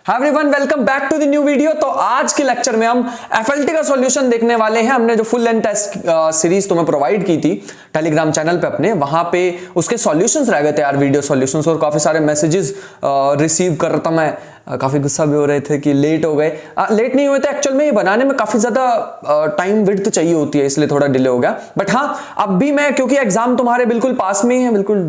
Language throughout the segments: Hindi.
Hi everyone, welcome back to the new video. तो आज के लेक्चर में हम एफएलटी का सॉल्यूशन देखने वाले हैं। हमने जो फुल लेंथ टेस्ट सीरीज तुम्हें प्रोवाइड की थी टेलीग्राम चैनल पे अपने, वहां पे उसके सॉल्यूशंस रह गए थे यार, वीडियो सॉल्यूशंस, और काफी सारे मैसेजेस रिसीव कर रहा था मैं। काफी गुस्सा भी हो रहे थे कि लेट हो गए। लेट नहीं हुए थे, एक्चुअल में ये बनाने में काफी ज्यादा टाइम विड्थ चाहिए होती है, इसलिए थोड़ा डिले हो गया। बट हाँ, अब भी मैं, क्योंकि एग्जाम तुम्हारे बिल्कुल पास में ही है, बिल्कुल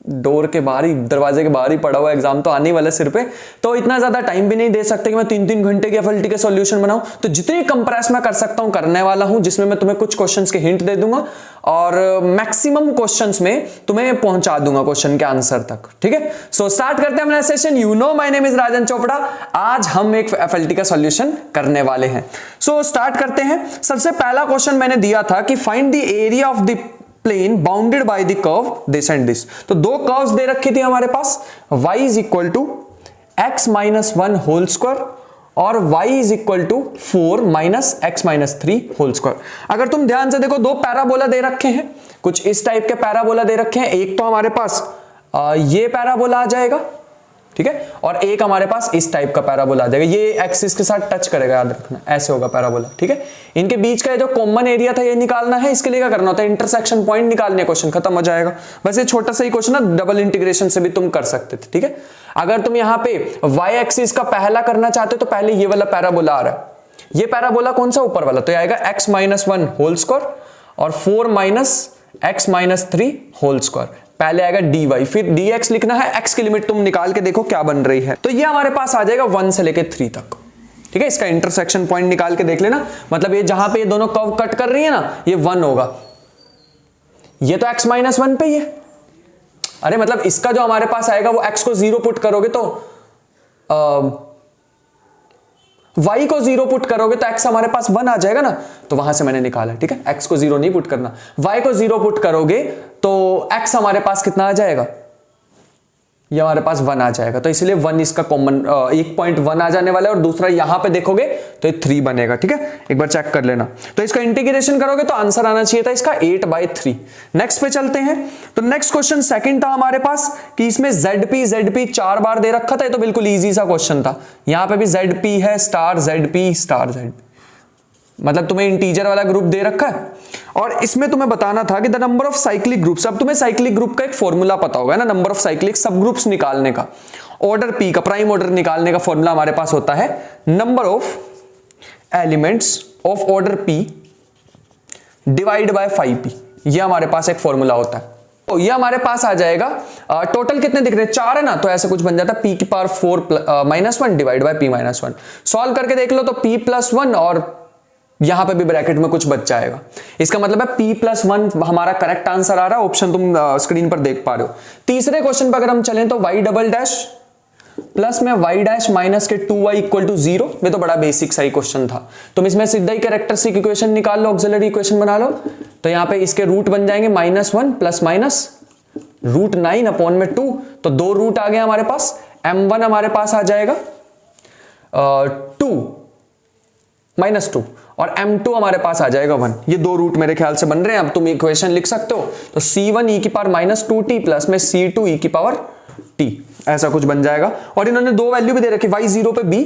डोर के बाहर ही, दरवाजे के बाहर ही पड़ा हुआ एग्जाम तो आने वाला सिर पे, तो इतना ज्यादा टाइम भी नहीं दे सकते कि मैं 3-3 घंटे के एफएलटी के सॉल्यूशन बनाऊं। तो जितनी कंप्रेस मैं कर सकता हूं करने वाला हूं, जिसमें मैं तुम्हें कुछ क्वेश्चंस के हिंट दे दूंगा और मैक्सिमम क्वेश्चंस में तुम्हें पहुंचा दूंगा क्वेश्चन के आंसर तक। ठीक है, सो स्टार्ट करते हैं अपना session. You know my name is Rajan Chopra. आज हम एक एफएलटी का सॉल्यूशन करने वाले हैं। सो स्टार्ट करते हैं। सबसे पहला क्वेश्चन मैंने दिया था कि find the area of the plane bounded by the curve this and this. तो दो कर्व्स दे रखी थी हमारे पास, y is equal to x minus 1 whole square और y is equal to 4 minus x minus 3 whole square. अगर तुम ध्यान से देखो, दो पैराबोला दे रखे हैं, कुछ इस टाइप के पैराबोला दे रखे हैं। एक तो हमारे पास ये पैराबोला आ जाएगा, ठीक है, और एक हमारे पास इस टाइप का पैराबोला आ जाएगा। ये एक्सिस के साथ टच करेगा, याद रखना, ऐसे होगा पैराबोला। ठीक है, इनके बीच का जो कॉमन एरिया था ये निकालना है। इसके लिए क्या करना होता है, इंटरसेक्शन पॉइंट निकालने, क्वेश्चन खत्म हो जाएगा। वैसे छोटा सा ही क्वेश्चन है, डबल इंटीग्रेशन से भी तुम कर सकते थे। ठीक है, अगर तुम यहाँ पे y एक्सिस का पहला करना चाहते हो तो पहले ये वाला पैराबोला आ रहा है। ये पैराबोला कौन सा, ऊपर वाला, तो ये आएगा x माइनस 1 होल स्क्वायर और 4 minus x minus 3 whole square. पहले आएगा dy, फिर dx लिखना है। x की लिमिट तुम निकाल के देखो क्या बन रही है, तो ये हमारे पास आ जाएगा 1 से लेके 3 तक। ठीक है, इसका इंटरसेक्शन पॉइंट निकाल के देख लेना, मतलब ये जहां पे ये दोनों कर्व कट कर रही है ना, ये 1 होगा। ये तो x माइनस 1 पे ही है। अरे मतलब इसका जो हमारे पास आएगा वो x को 0 पुट करोगे तो y को 0 पुट करोगे तो x हमारे पास 1 आ जाएगा ना, तो वहां से मैंने निकाला। ठीक है, x को 0 नहीं पुट करना, y को 0 पुट करोगे तो x हमारे पास कितना आ जाएगा, ये हमारे पास 1 आ जाएगा। तो इसलिए 1 इसका कॉमन, 1.1 आ जाने वाला है, और दूसरा यहां पे देखोगे तो ये 3 बनेगा। ठीक है, एक बार चेक कर लेना। तो इसका इंटीग्रेशन करोगे तो आंसर आना चाहिए था इसका 8/3। नेक्स्ट पे चलते हैं। तो नेक्स्ट क्वेश्चन सेकंड था हमारे पास कि इसमें ZP 4 बार दे रखा था। ये तो बिल्कुल ईजी सा क्वेश्चन था। यहां पे भी ZP है, स्टार ZP स्टार ZP, मतलब तुम्हें इंटीजर वाला ग्रुप दे रखा है, और इसमें तुम्हें बताना था कि the number of cyclic groups. अब तुम्हें साइक्लिक ग्रुप का एक फॉर्मूला पता होगा ना, नंबर ऑफ साइक्लिक सब ग्रुप्स निकालने का, ऑर्डर P का, प्राइम ऑर्डर निकालने का फॉर्मूला हमारे पास होता है number of elements of order P divide by 5P। ये हमारे पास एक फॉर्मूला होता है। तो ये हमारे पास आ जाएगा, टोटल कितने दिख रहे हैं, 4 है ना, तो ऐसे कुछ बन जाता है P की power 4 minus 1 divide by P minus 1। Solve करके देख लो तो P प्लस 1 और यहां पे भी ब्रैकेट में कुछ बच जाएगा। इसका मतलब है P प्लस 1 हमारा करेक्ट आंसर आ रहा है। ऑप्शन तुम स्क्रीन पर देख पा रहे हो। तीसरे क्वेश्चन पर अगर हम चलें तो y डबल डैश प्लस में y डैश माइनस के 2y इक्वल टू 0। ये तो बड़ा बेसिक सा ही क्वेश्चन था। तुम इसमें सीधा ही कैरेक्टरिस्टिक इक्वेशन निकाल लो, ऑक्सिलरी इक्वेशन बना लो। तो यहाँ पे इसके रूट बन जाएंगे -1 प्लस माइनस रूट 9 अपॉन में 2। तो 2 रूट आ गए हमारे पास। m1 हमारे पास आ जाएगा 2 माइनस 2 और m2 हमारे पास आ जाएगा 1। ये 2 रूट मेरे ख्याल से बन रहे हैं। अब तुम इक्वेशन लिख सकते हो, तो c1 e की पावर माइनस 2t प्लस में c2 e की पावर t, ऐसा कुछ बन जाएगा। और इन्होंने 2 वैल्यू भी दे रखी, y 0 पे b,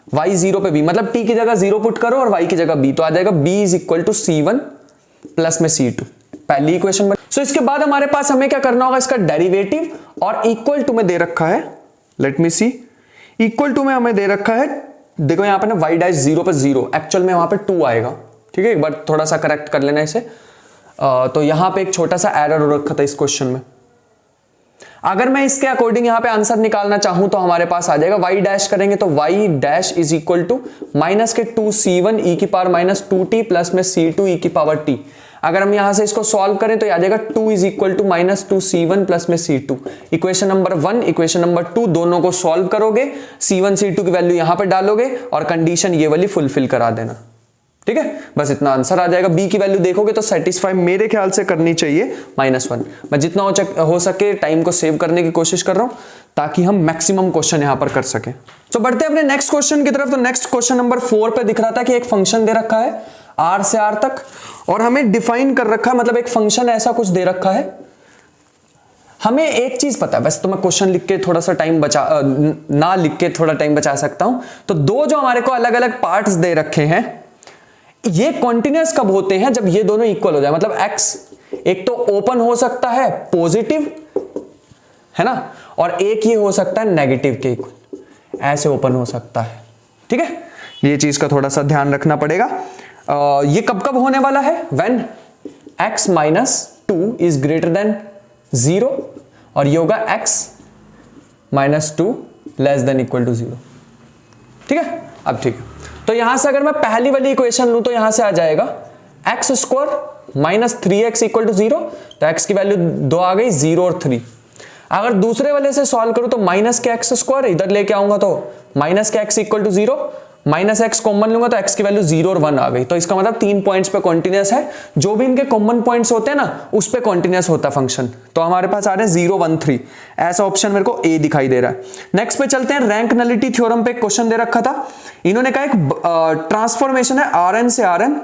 y 0 पे b, मतलब t की जगह 0 पुट करो और y की जगह b, तो आ जाएगा b is equal to c1 plus में c2। पहली इक्वेशन बन। सो इसके बाद हमारे पास हमें क्या करना होगा, इसका डेरिवेटिव, और इक्वल टू में दे रखा है, let me see, equal to में हमें दे रखा है, देखो यहां पे ना y डैश 0 पे 0, एक्चुअल में वहां पे 2 आएगा। ठीक है, एक बार थोड़ा सा करेक्ट कर लेना इसे। तो यहां पे एक छोटा सा एरर हो रखा था इस क्वेश्चन में। अगर मैं इसके अकॉर्डिंग यहां पे आंसर निकालना चाहूं तो हमारे पास आ जाएगा, y डैश करेंगे तो y dash is equal to minus के 2c1 e की पावर माइनस 2t प्लस में c2 e की पावर t। अगर हम यहां से इसको सॉल्व करें तो आ जाएगा 2 is equal to minus 2c1 plus में c2। Equation number 1, equation number 2 दोनों को सॉल्व करोगे, c1 c2 की वैल्यू यहां पे डालोगे और कंडीशन ये वाली फुलफिल करा देना। ठीक है, बस इतना आंसर आ जाएगा। b की वैल्यू देखोगे तो सेटिस्फाई मेरे ख्याल से करनी चाहिए -1। मैं जितना हो सके टाइम को सेव करने की कोशिश कर रहा हूं ताकि हम मैक्सिमम क्वेश्चन यहां पर कर सके। तो बढ़ते हैं अपने नेक्स्ट क्वेश्चन की तरफ। तो नेक्स्ट क्वेश्चन नंबर 4 पे दिख रहा था कि एक फंक्शन दे रखा है r से r तक, और हमें डिफाइन कर रखा है, मतलब एक फंक्शन ऐसा कुछ दे रखा है, हमें एक चीज पता है, वैसे तो मैं क्वेश्चन लिख के थोड़ा सा टाइम बचा ना लिख के थोड़ा टाइम बचा सकता हूं। तो दो जो हमारे को अलग अलग पार्ट्स दे रखे हैं, ये कॉन्टिन्यूअस कब होते हैं? जब ये दोनों इक्वल हो जाए। मतलब एक्स एक तो ओपन हो सकता है पॉजिटिव, है ना, और एक ये हो सकता है नेगेटिव के इक्वल, ऐसे ओपन हो सकता है। ठीक है, ये चीज का थोड़ा सा ध्यान रखना पड़ेगा। ये कब कब होने वाला है? When x minus 2 is greater than 0, और ये होगा x minus 2 less than equal to 0। ठीक है, अब ठीक है, तो यहां से अगर मैं पहली वाली इक्वेशन लूं तो यहां से आ जाएगा x square minus 3x equal to 0, तो x की वैल्यू 2 आ गई, 0 और 3। अगर दूसरे वाले से सॉल्व करूं तो माइनस के एक्स स्क्वायर इधर लेके आऊंगा तो माइनस के x equal to 0, minus x common लूंगा तो x की वैल्यू 0 और 1 आ गई। तो इसका मतलब 3 पॉइंट्स पे कॉन्टिन्यूअस है, जो भी इनके कॉमन पॉइंट्स होते हैं ना उस पे कॉन्टिन्यूअस होता है फंक्शन। तो हमारे पास आ रहे हैं 0 1 3, ऐसा ऑप्शन मेरे को ए दिखाई दे रहा है। नेक्स्ट पे चलते हैं, रैंक नलिटी थ्योरम पे एक क्वेश्चन दे रखा था। इन्होंने कहा एक ट्रांसफॉर्मेशन है Rn से Rn,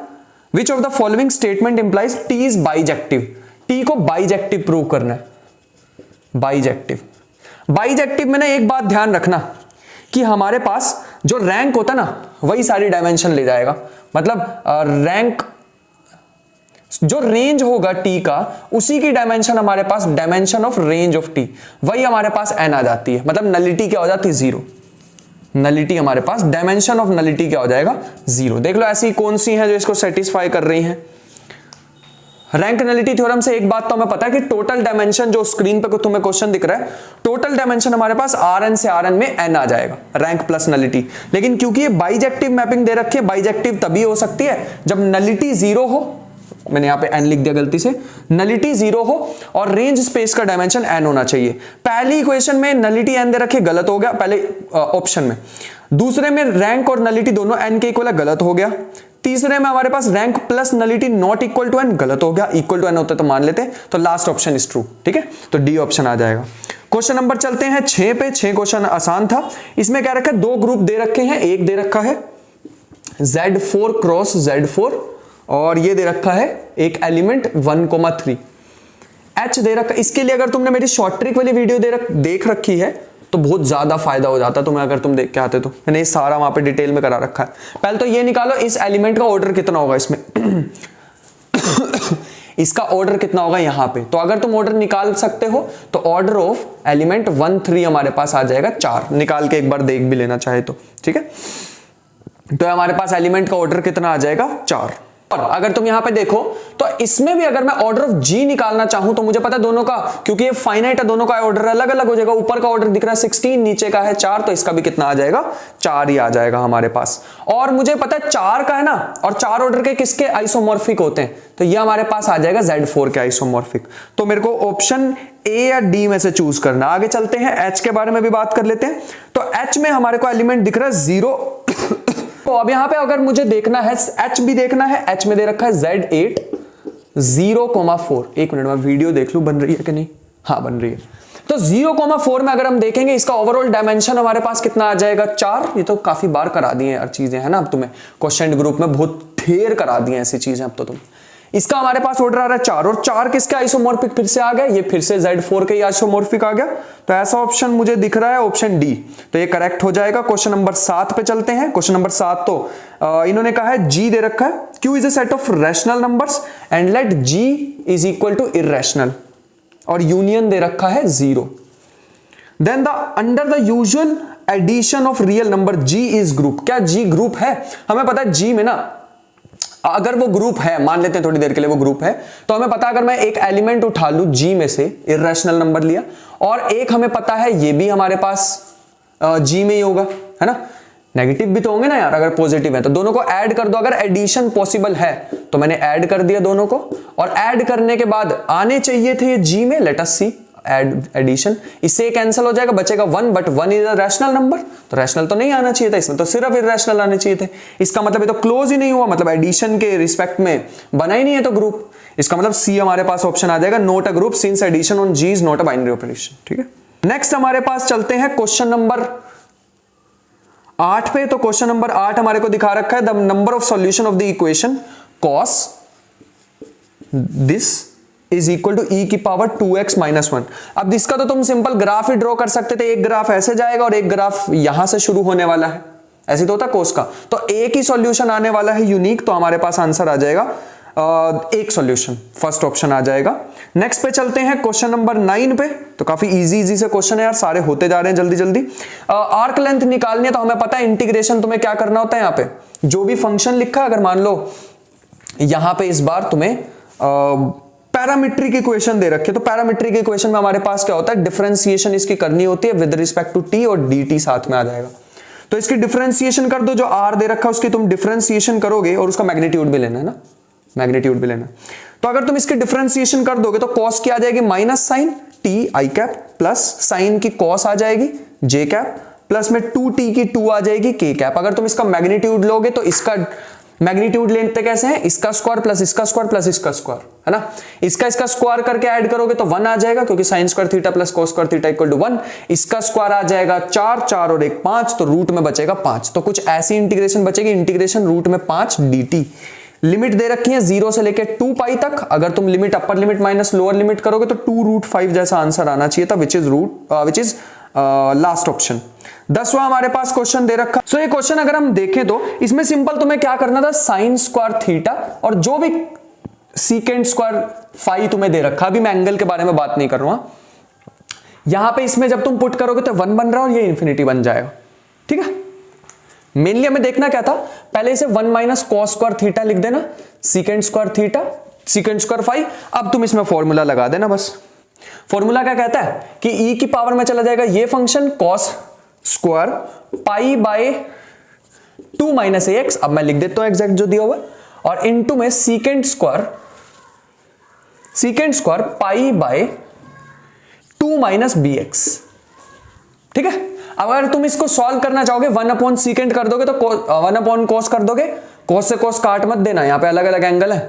which of the following statement implies T is bijective. T को बाइजेक्टिव प्रूव करना है। बाइजेक्टिव, बाइजेक्टिव में ना एक बात ध्यान रखना कि हमारे पास जो रैंक होता ना वही सारी डायमेंशन ले जाएगा। मतलब रैंक जो रेंज होगा टी का, उसी की डायमेंशन हमारे पास, dimension of range of T, वही हमारे पास एन आ जाती है। मतलब नलिटी क्या हो जाती है? 0। नलिटी हमारे पास, डायमेंशन ऑफ नलिटी क्या हो जाएगा? 0। देख लो ऐसी कौन सी हैं जो इसको सेटिस्फाई कर रही हैं। रैंक नलिटी थ्योरम से एक बात तो हमें पता है कि टोटल डायमेंशन, जो स्क्रीन पे तुम्हें क्वेश्चन दिख रहा है, टोटल डायमेंशन हमारे पास Rn से Rn में n आ जाएगा, रैंक प्लस नलिटी। लेकिन क्योंकि ये बाइजेक्टिव मैपिंग दे रखी है, बाइजेक्टिव तभी हो सकती है जब नलिटी 0 हो, मैंने यहां पे n लिख दिया गलती से, नलिटी 0 हो और रेंज स्पेस का डायमेंशन n होना चाहिए। पहली इक्वेशन में नलिटी n दे रखी, गलत हो गया पहले ऑप्शन में। दूसरे में रैंक और नलिटी दोनों n के इक्वल है, गलत हो गया। तीसरे में हमारे पास rank plus nullity not equal to n, गलत हो गया। इक्वल टू n होता तो मान लेते, तो लास्ट ऑप्शन इज ट्रू। ठीक है, तो डी ऑप्शन आ जाएगा। क्वेश्चन नंबर चलते हैं 6 पे। 6 क्वेश्चन आसान था। इसमें क्या रखा है? दो ग्रुप दे रखे हैं। एक दे रखा है Z4 क्रॉस Z4, और ये दे रखा है एक एलिमेंट 1,3। H दे रखा। इसके लिए अगर तुमने मेरी शॉर्ट ट्रिक वाली वीडियो देख रखी है तो बहुत ज्यादा फायदा हो जाता तुम्हें, अगर तुम देख के आते तो। मैंने सारा वहां पे डिटेल में करा रखा है। पहले तो ये निकालो इस एलिमेंट का ऑर्डर कितना होगा इसमें इसका ऑर्डर कितना होगा यहां पे। तो अगर तुम ऑर्डर निकाल सकते हो तो ऑर्डर ऑफ एलिमेंट 1 3 हमारे पास आ जाएगा 4। निकाल के एक बार देख भी लेना चाहे तो। ठीक है, तो हमारे पास एलिमेंट का ऑर्डर कितना आ जाएगा? 4। और अगर तुम यहां पे देखो तो इसमें भी अगर मैं ऑर्डर ऑफ जी निकालना चाहूं तो मुझे पता है दोनों का, क्योंकि ये फाइनाइट है, दोनों का ऑर्डर अलग अलग हो जाएगा। ऊपर का ऑर्डर दिख रहा है 16, नीचे का है 4, तो इसका भी कितना आ जाएगा? 4 ही आ जाएगा हमारे पास। और मुझे पता है 4 का है ना, और 4 ऑर्डर के किसके आइसोमॉर्फिक होते हैं, तो ये हमारे पास आ जाएगा Z4 के आइसोमॉर्फिक। तो मेरे को ऑप्शन ए या डी में से चूज करना। आगे चलते हैं, H के बारे में भी बात कर लेते हैं। तो H में हमारे को एलिमेंट दिख रहा है 0। तो अब यहां पे अगर मुझे देखना है, H भी देखना है, H में दे रखा है Z8 0,4। एक मिनट में वीडियो देख लूं बन रही है कि नहीं। हाँ बन रही है। तो 0,4 में अगर हम देखेंगे इसका ओवरऑल डायमेंशन हमारे पास कितना आ जाएगा? 4। ये तो काफी बार करा दिए यार चीजें, है ना। अब तुम्हें क्वेश्चन ग्रुप में बहुत ढेर करा दिए ऐसी चीजें अब तो तुम। इसका हमारे पास ऑर्डर आ रहा है 4, और 4 किसके आइसोमॉर्फिक फिर से आ गया? ये फिर से Z4 के आइसोमॉर्फिक आ गया। तो ऐसा ऑप्शन मुझे दिख रहा है ऑप्शन डी, तो ये करेक्ट हो जाएगा। क्वेश्चन नंबर 7 पे चलते हैं। क्वेश्चन नंबर 7 तो इन्होंने कहा है G दे रखा है, Q is a set of rational numbers and let G is equal to irrational, और यूनियन दे रखा है 0। Then the under the usual addition of real number G is group. क्या G ग्रुप है? हमें पता है G में ना, अगर वो ग्रुप है, मान लेते हैं थोड़ी देर के लिए वो ग्रुप है, तो हमें पता है अगर मैं एक एलिमेंट उठा लूं G में से, इररेशनल नंबर लिया, और एक हमें पता है ये भी हमारे पास G में ही होगा, है ना। नेगेटिव भी तो होंगे ना यार, अगर पॉजिटिव है तो दोनों को ऐड कर दो। अगर एडिशन पॉसिबल है तो मैंने ऐड कर दिया दोनों को, और ऐड करने के बाद आने चाहिए थे ये G में। लेट अस सी एडिशन, इससे कैंसिल हो जाएगा, बचेगा 1, but 1 is a rational number, तो रैशनल तो नहीं आना चाहिए था इसमें, तो सिर्फ इररेशनल आने चाहिए थे। इसका मतलब ये तो क्लोज ही नहीं हुआ, मतलब एडिशन के रिस्पेक्ट में बना ही नहीं है तो ग्रुप। इसका मतलब सी हमारे पास ऑप्शन आ जाएगा, not a group since addition on G is not a binary operation. ठीक है, नेक्स्ट हमारे पास चलते हैं क्वेश्चन नंबर 8 पे। तो क्वेश्चन नंबर 8 हमारे को दिखा रखा है the number of solution of the equation cos this is equal to e की पावर 2x माइनस 1। अब इसका तो तुम सिंपल ग्राफ ही ड्रॉ कर सकते थे, एक ग्राफ ऐसे जाएगा और एक ग्राफ यहां से शुरू होने वाला है, ऐसे तो होता कोस का। तो एक ही सॉल्यूशन आने वाला है यूनिक, तो हमारे पास आंसर आ जाएगा एक सॉल्यूशन, फर्स्ट ऑप्शन आ जाएगा। नेक्स्ट पे चलते हैं क्वेश्चन नंबर 9 पे। तो काफी इजी से क्वेश्चन है यार, सारे होते जा रहे हैं जल्दी जल्दी। आर्क लेंथ निकालनी है तो हमें पता है इंटीग्रेशन तुम्हें क्या करना होता है, यहाँ पे जो भी फंक्शन लिखा, अगर मान लो यहां पे इस बार तुम्हें पैरामीट्रिक इक्वेशन दे रखे, तो पैरामीट्रिक इक्वेशन में हमारे पास क्या होता है, डिफरेंशिएशन इसकी करनी होती है विद रिस्पेक्ट टू टी, और dt साथ में आ जाएगा। तो इसकी डिफरेंशिएशन कर दो, जो r दे रखा है उसकी तुम डिफरेंशिएशन करोगे और उसका मैग्नीट्यूड भी लेना है ना, मैग्नीट्यूड भी लेना। तो अगर तुम इसकी डिफरेंशिएशन कर दोगे तो cos की आ जाएगी minus sine t i cap, plus sine की cos आ जाएगी j कैप, प्लस में 2t की 2 आ जाएगी k कैप। अगर तुम इसका मैग्नीट्यूड लोगे तो इसका मैग्नीट्यूड लेते कैसे हैं, इसका स्क्वायर प्लस इसका स्क्वायर प्लस इसका स्क्वायर, है ना। इसका स्क्वायर करके ऐड करोगे तो 1 आ जाएगा, क्योंकि sine square theta plus cos square theta equal to 1। इसका स्क्वायर आ जाएगा 4, 4 और 1 5, तो रूट में बचेगा 5। तो कुछ ऐसी इंटीग्रेशन बचेगी, इंटीग्रेशन रूट में 5 dt। लिमिट दे रखी है 0 से लेके 2 पाई तक। अगर तुम limit upper limit minus lower limit करोगे तो 2√5 जैसा आंसर आना चाहिए था, विच इज लास्ट ऑप्शन। 10वां हमारे पास क्वेश्चन दे रखा। सो ये क्वेश्चन अगर हम देखें तो इसमें सिंपल तुम्हें क्या करना था, साइन स्क्वायर थीटा और जो भी सीकेंट स्क्वायर फाई तुम्हें दे रखा, अभी मैं एंगल के बारे में बात नहीं कर रहा हूं। यहां पे इसमें जब तुम पुट करोगे तो 1 बन रहा है और ये इंफिनिटी बन जाएगा, ठीक है। मेनली हमें देखना क्या था, पहले इसे 1 माइनस कॉस स्क्वायर थीटा लिख देना, secant square theta secant square phi. अब तुम इसमें फॉर्मूला लगा देना बस। फॉर्मूला क्या कहता है कि e की पावर में चला जाएगा ये function cos square pi by 2 minus ax, अब मैं लिख देता हूं एग्जैक्ट जो दिया हुआ, और इनटू में secant square pi by 2 minus bx, ठीक है। अगर तुम इसको सॉल्व करना चाहोगे 1 अपॉन सीकेंट कर दोगे तो 1 अपॉन कॉस कर दोगे, कॉस से कॉस काट मत देना, यहां पे अलग अलग एंगल है,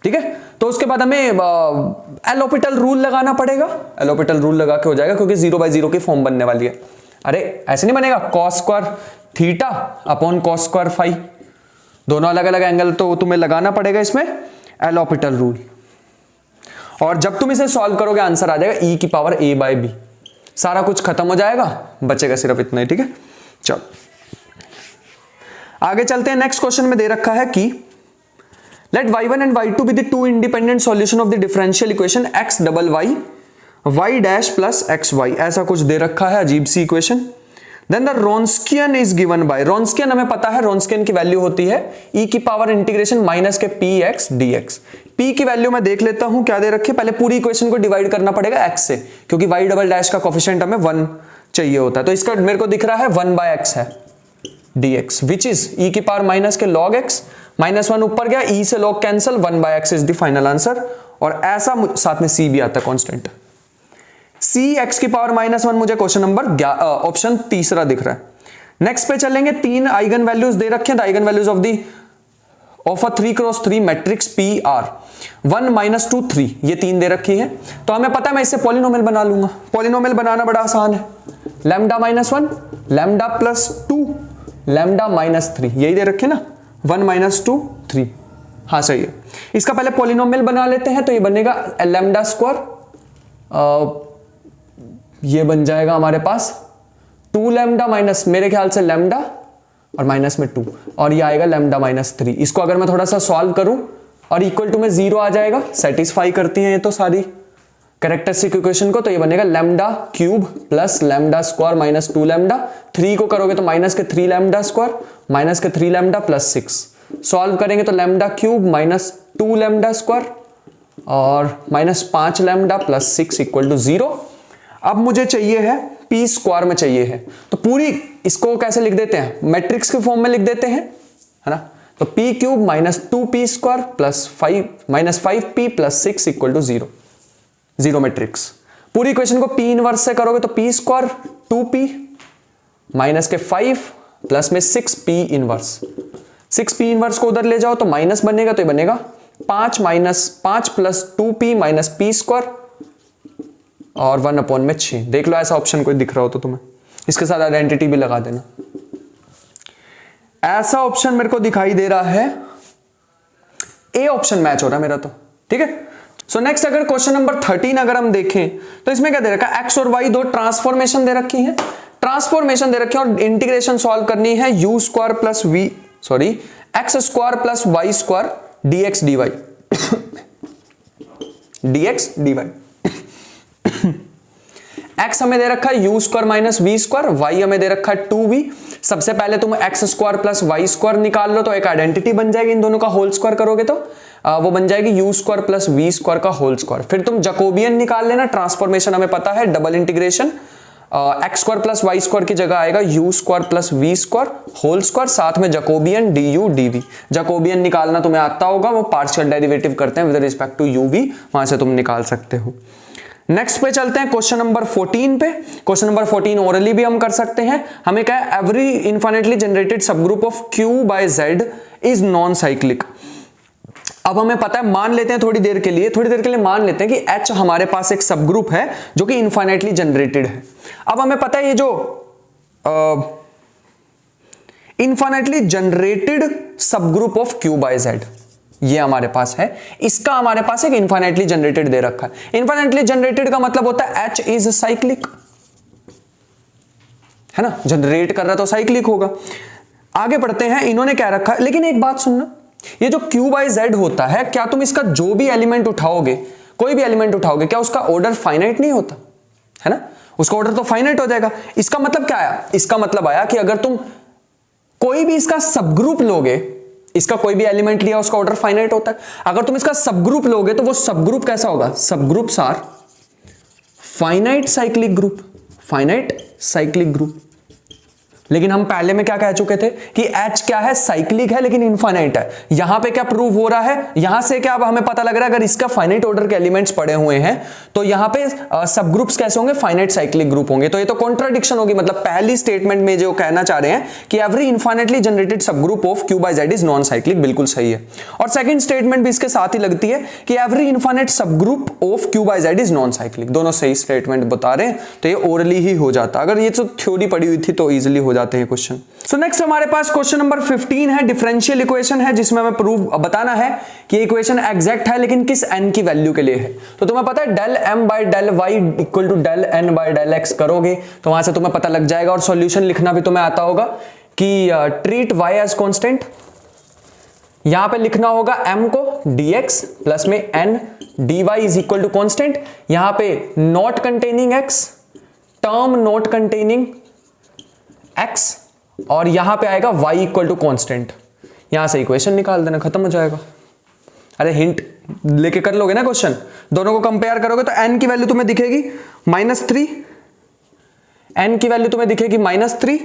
ठीक है। तो उसके बाद हमें एलोपिटल रूल लगाना पड़ेगा, एलोपिटल रूल लगा के हो जाएगा, क्योंकि 0/0 की फॉर्म बनने वाली है। अरे ऐसे नहीं बनेगा, cos square theta upon cos square phi, दोनों अलग अलग एंगल, तो तुम्हें लगाना पड़ेगा इसमें एलोपिटल रूल। और जब तुम इसे सॉल्व करोगे आंसर आ जाएगा e की पावर a/b। सारा कुछ खत्म हो जाएगा, बचेगा सिर्फ इतना ही, ठीक है। चलो आगे चलते हैं। नेक्स्ट क्वेश्चन में दे रखा है कि late y1 and y2 be the two independent solution of the differential equation x double y dash plus xy, ऐसा कुछ दे रखा है, अजीब सी equation. Then the Wronskian is given by, Wronskian हमें पता है, रोन्स्कियन की वैल्यू होती है e की पावर इंटीग्रेशन माइनस के px dx। p की वैल्यू मैं देख लेता हूं क्या दे रखी है, पहले पूरी इक्वेशन को डिवाइड करना पड़ेगा x से, क्योंकि y डबल डैश का कोफिशिएंट हमें 1 चाहिए होता है। तो इसका मेरे को दिख रहा है 1/x है dx, विच इज e की पावर माइनस के log x, -1 ऊपर गया, e से log cancel, 1/x is the final answer. और ऐसा साथ में c भी आता है कांस्टेंट, c x की पावर -1 मुझे क्वेश्चन नंबर ऑप्शन तीसरा दिख रहा है। नेक्स्ट पे चलेंगे, 3 आइगन वैल्यूज दे रखे हैं, the eigen values of a 3x3 matrix PR 1 -2 3, ये 3 दे रखी है। तो हमें पता है मैं इससे पॉलिनोमियल बना लूंगा, पॉलिनोमियल बनाना बड़ा आसान है, लैम्डा -1 लैम्डा +2 लैम्डा -3, यही दे रखे ना, 1 -2 3, हाँ सही है। इसका पहले पॉलिनोमियल बना लेते हैं, तो ये बनेगा लैम्डा स्क्वायर, ये बन जाएगा हमारे पास 2 लैम्डा माइनस मेरे ख्याल से लैम्डा और माइनस में 2, और ये आएगा लैम्डा -3। इसको अगर मैं थोड़ा सा सॉल्व करूं और इक्वल टू में 0 आ जाएगा, सेटिस्फाई करती हैं ये तो सारी कैरेक्टरिस्टिक इक्वेशन को। तो ये बनेगा lambda cube plus lambda square minus 2 lambda, 3 को करोगे तो माइनस के 3 लैम्डा स्क्वायर माइनस के 3 लैम्डा प्लस 6, सॉल्व करेंगे तो lambda cube minus 2 lambda square और minus 5 lambda plus 6 equal to 0। अब मुझे चाहिए है p स्क्वायर में चाहिए है, तो पूरी इसको कैसे लिख देते हैं, मैट्रिक्स के फॉर्म में लिख देते हैं, है ना। तो p cube minus 2p square plus 5 minus 5p plus 6 equal to 0, 0 matrix. पूरी इक्वेशन को p इनवर्स से करोगे तो p स्क्वायर 2p माइनस के 5 प्लस में 6p इनवर्स, 6p इनवर्स को उधर ले जाओ तो माइनस बनेगा, तो ये बनेगा 5 plus 2p minus p square और 1 अपॉन में 6। देख लो ऐसा ऑप्शन कोई दिख रहा हो तो तुम्हें इसके साथ आइडेंटिटी भी लगा देना। ऐसा ऑप्शन मेरे को दिखाई दे रहा है, ए ऑप्शन मैच हो रहा है मेरा तो, ठीक है। सो नेक्स्ट अगर क्वेश्चन नंबर 13 अगर हम देखें तो इसमें क्या दे रखा है, एक्स और वाई दो ट्रांसफॉर्मेशन दे रखी है, ट्रांसफॉर्मेशन दे रखी है और इंटीग्रेशन सॉल्व करनी है u square plus v sorry x square plus y square d x d y d x d y. X हमें दे रखा है u square minus v square, y हमें दे रखा है 2v। सबसे पहले तुम x square plus y square निकाल लो तो एक आइडेंटिटी बन जाएगी, इन दोनों का होल स्क्वायर करोगे तो वो बन जाएगी u square plus v square का होल स्क्वायर। फिर तुम जैकोबियन निकाल लेना, ट्रांसफॉर्मेशन हमें पता है double integration x square plus y square की जगह आएगा u square plus v square whole square, साथ में Jacobian d u d v. Jacobian निकालना तुम्हें आता होगा, वो पार्शियल डेरिवेटिव करते हैं with respect to u v, वहां से तुम निकाल सकते हो। नेक्स्ट पे चलते हैं क्वेश्चन नंबर 14 पे। क्वेश्चन नंबर 14 ओरली भी हम कर सकते हैं। हमें क्या है, every infinitely generated subgroup of Q by Z is non cyclic. अब हमें पता है, मान लेते हैं थोड़ी देर के लिए मान लेते हैं कि H हमारे पास एक सबग्रुप है जो कि इनफाइनाइटली जनरेटेड है। अब हमें पता है ये जो infinitely generated subgroup of Q by Z ये हमारे पास है, इसका हमारे पास एक इनफाइनाइटली जनरेटेड दे रखा है। इनफाइनाइटली जनरेटेड का मतलब होता है H इज साइक्लिक, है ना, जनरेट कर रहा तो साइक्लिक होगा। आगे बढ़ते हैं, इन्होंने क्या रखा है, लेकिन एक बात सुनना, ये जो क्यू बाय जेड होता है, क्या तुम इसका जो भी एलिमेंट उठाओगे, कोई भी एलिमेंट उठाओगे, क्या उसका ऑर्डर फाइनाइट नहीं होता, है ना, उसका ऑर्डर तो फाइनाइट हो जाएगा। इसका मतलब क्या आया, इसका मतलब आया कि अगर तुम कोई भी इसका सबग्रुप लोगे, इसका कोई भी एलिमेंट लिया उसका ऑर्डर फाइनाइट होता है, अगर तुम इसका सबग्रुप लोगे तो वो सबग्रुप कैसा होगा, subgroups are finite cyclic group, finite cyclic group. लेकिन हम पहले में क्या कह चुके थे कि H क्या है, साइक्लिक है लेकिन इनफाइनाइट है। यहां पे क्या प्रूव हो रहा है, यहां से क्या अब हमें पता लग रहा है अगर इसका फाइनाइट ऑर्डर के एलिमेंट्स पड़े हुए हैं तो यहां पे सब ग्रुप्स कैसे होंगे, फाइनाइट साइक्लिक ग्रुप होंगे। तो ये तो कॉन्ट्राडिक्शन होगी, मतलब पहली स्टेटमेंट में जो कहना चाह रहे हैं कि every infinitely generated subgroup of Q by Z is non cyclic, बिल्कुल सही है। और सेकंड स्टेटमेंट भी इसके साथ ही लगती है कि every infinite subgroup of Q by Z is non cyclic, दोनों सही स्टेटमेंट बता रहे हैं। तो ये ओरली ही हो जाता, अगर ये तो थ्योरी पड़ी हुई थी तो इजिली हो जाते हैं क्वेश्चन। सो नेक्स्ट हमारे पास क्वेश्चन नंबर 15 है, डिफरेंशियल इक्वेशन है जिसमें हमें प्रूव बताना है कि इक्वेशन एग्जैक्ट है लेकिन किस n की वैल्यू के लिए है। तो तुम्हें पता है del m by del y equal to del n by del x करोगे तो वहां से तुम्हें पता लग जाएगा, और सॉल्यूशन लिखना भी तुम्हें आता होगा कि ट्रीट y एज कांस्टेंट। यहां पे लिखना होगा m को dx प्लस में n dy is equal to constant, यहां पे not containing x, term not containing x, और यहां पे आएगा y इक्वल टू कॉन्स्टेंट। यहां से इक्वेशन निकाल देना, खत्म हो जाएगा। अरे हिंट लेके कर लोगे ना क्वेश्चन, दोनों को कंपेयर करोगे तो n की वैल्यू तुम्हें दिखेगी -3, n की वैल्यू तुम्हें दिखेगी -3,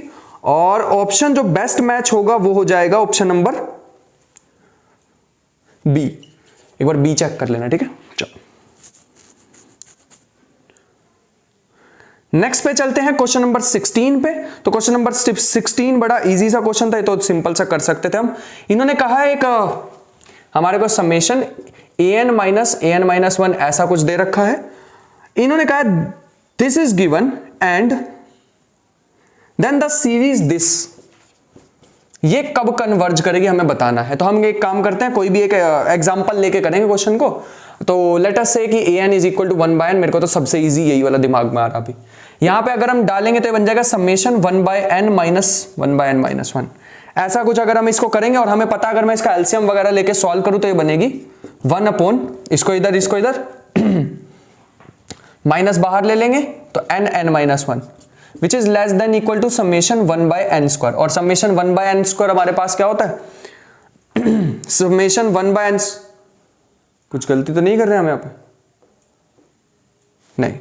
और ऑप्शन जो बेस्ट मैच होगा वो हो जाएगा ऑप्शन नंबर बी। एक बार बी चेक कर लेना, ठीक है। चलो नेक्स्ट पे चलते हैं क्वेश्चन नंबर 16 पे। तो क्वेश्चन नंबर 16 बड़ा इजी सा क्वेश्चन था, ये तो सिंपल सा कर सकते थे हम। इन्होंने कहा है एक हमारे को समेशन an माइनस 1 ऐसा कुछ दे रखा है। इन्होंने कहा this is given and then the series this, ये कब कन्वर्ज करेगी हमें बताना है। तो हम एक काम करते हैं, कोई भी एक एग्जांपल लेके करेंगे क्वेश्चन को। तो लेट अस से कि an is equal to 1 by n, मेरे को तो सबसे इजी यही वाला दिमाग में आ रहा अभी। यहां पे अगर हम डालेंगे तो बन जाएगा summation 1 by n minus 1 by n minus 1, ऐसा कुछ अगर हम इसको करेंगे। और हमें पता अगर मैं इसका एलसीएम वगैरह लेके सॉल्व करूं तो ये बनेगी 1 अपॉन इसको इधर माइनस बाहर ले लेंगे तो n minus 1 which is less than equal to summation 1 by n square. और समेशन 1 बाय n स्क्वायर हमारे पास क्या होता है समेशन 1 बाय n, कुछ गलती तो नहीं कर रहे हम यहां पे, नहीं,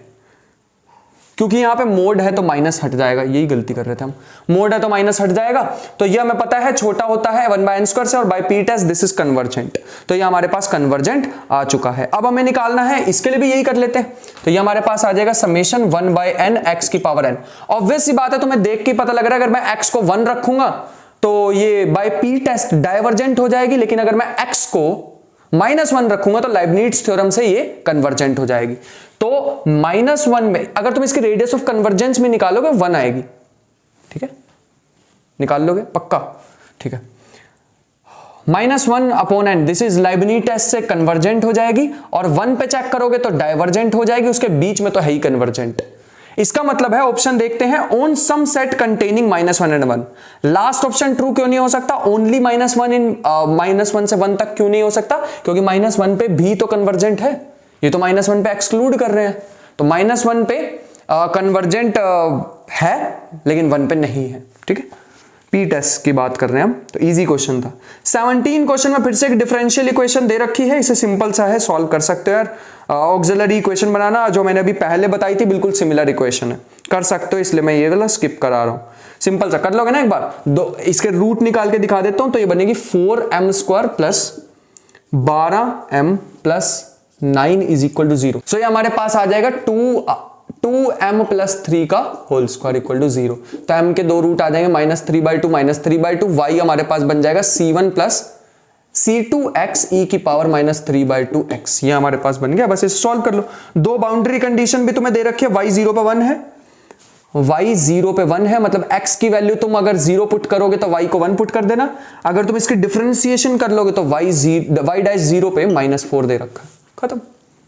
क्योंकि यहां पे मोड है तो माइनस हट जाएगा, यही गलती कर रहे थे हम, मोड है तो माइनस हट जाएगा। तो ये हमें पता है छोटा होता है 1 बाय n स्क्वायर से, और by P test this is convergent, तो ये हमारे पास कन्वर्जेंट आ चुका है। अब हमें निकालना है, इसके लिए भी यही कर लेते हैं। तो ये हमारे पास आ जाएगा समेशन 1 बाय n x की पावर n। ऑब्वियस सी बात है, तुम्हें देख के पता लग रहा है अगर मैं x को 1 रखूंगा तो ये बाय पी टेस्ट डाइवर्जेंट हो जाएगी, लेकिन अगर मैं x को -1 रखूंगा तो लाइबनिट्ज थ्योरम से ये कन्वर्जेंट हो जाएगी। तो -1 में अगर तुम इसकी रेडियस ऑफ कन्वर्जेंस में निकालोगे 1 आएगी, ठीक है, निकाल लोगे पक्का, ठीक है। -1 upon n, this is Leibniz test से कन्वर्जेंट हो जाएगी, और 1 पे चेक करोगे तो डाइवर्जेंट हो जाएगी, उसके बीच में तो है ही कन्वर्जेंट। इसका मतलब है ऑप्शन देखते हैं, on some set containing -1 and 1। Last option true क्यों नहीं हो सकता? ओनली -1 इन -1 से 1 तक क्यों नहीं हो सकता? क्योंकि -1 पे भी तो कन्वर्जेंट है, ये तो -1 पे एक्सक्लूड कर रहे हैं, तो -1 पे कन्वर्जेंट है लेकिन 1 पे नहीं है। ठीक है, पी टेस्ट की बात कर रहे हैं हम, तो इजी क्वेश्चन था। 17 क्वेश्चन में फिर से एक डिफरेंशियल इक्वेशन दे रखी है, इसे सिंपल सा है, सॉल्व कर सकते हो यार। ऑक्सिलरी इक्वेशन बनाना जो मैंने अभी पहले बताई थी बिल्कुल सिमिलर इक्वेशन है, कर सकते हो, इसलिए मैं ये वाला स्किप करा रहा हूं। सिंपल सा कर लोगे ना एक बार, दो इसके रूट निकाल के दिखा देता हूं, तो ये बनेगी 4m² plus 12m plus 9 is equal to 0। So ये हमारे पास आ जाएगा 2m प्लस 3 का होल स्क्वायर इक्वल टू 0। तो m के दो रूट आ जाएंगे -3/2 -3/2, y हमारे पास बन जाएगा c1 प्लस c2x e की पावर -3/2x, ये हमारे पास बन गया। बस इसे सॉल्व कर लो। दो बाउंड्री कंडीशन भी तुम्हें दे रखी है, y 0 पे 1 है, y 0 पे 1 है, मतलब x की वैल्यू तुम अगर 0 पुट करोगे तो y को 1 पुट कर देना, अगर तुम इसकी डिफरेंशिएशन कर लोगे तो y डैश 0 पे -4 दे रखा है, खत्म।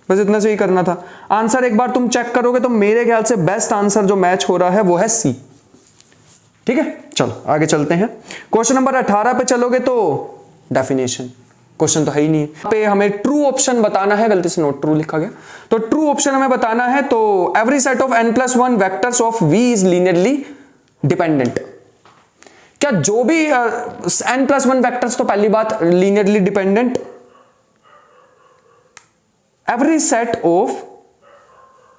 बस इतना से ही करना था। आंसर एक बार तुम चेक करोगे तो मेरे ख्याल से बेस्ट आंसर जो मैच हो रहा है वो है सी। ठीक है, चलो आगे चलते हैं। क्वेश्चन नंबर 18 पे चलोगे तो डेफिनेशन, क्वेश्चन तो है ही नहीं पे, हमें ट्रू ऑप्शन बताना है, गलती से नोट ट्रू लिखा गया, तो ट्रू ऑप्शन हमें बताना है। तो every set of n+1 vectors of v is linearly dependent. क्या जो भी n+1 वेक्टर्स, तो पहली बात linearly dependent, every set of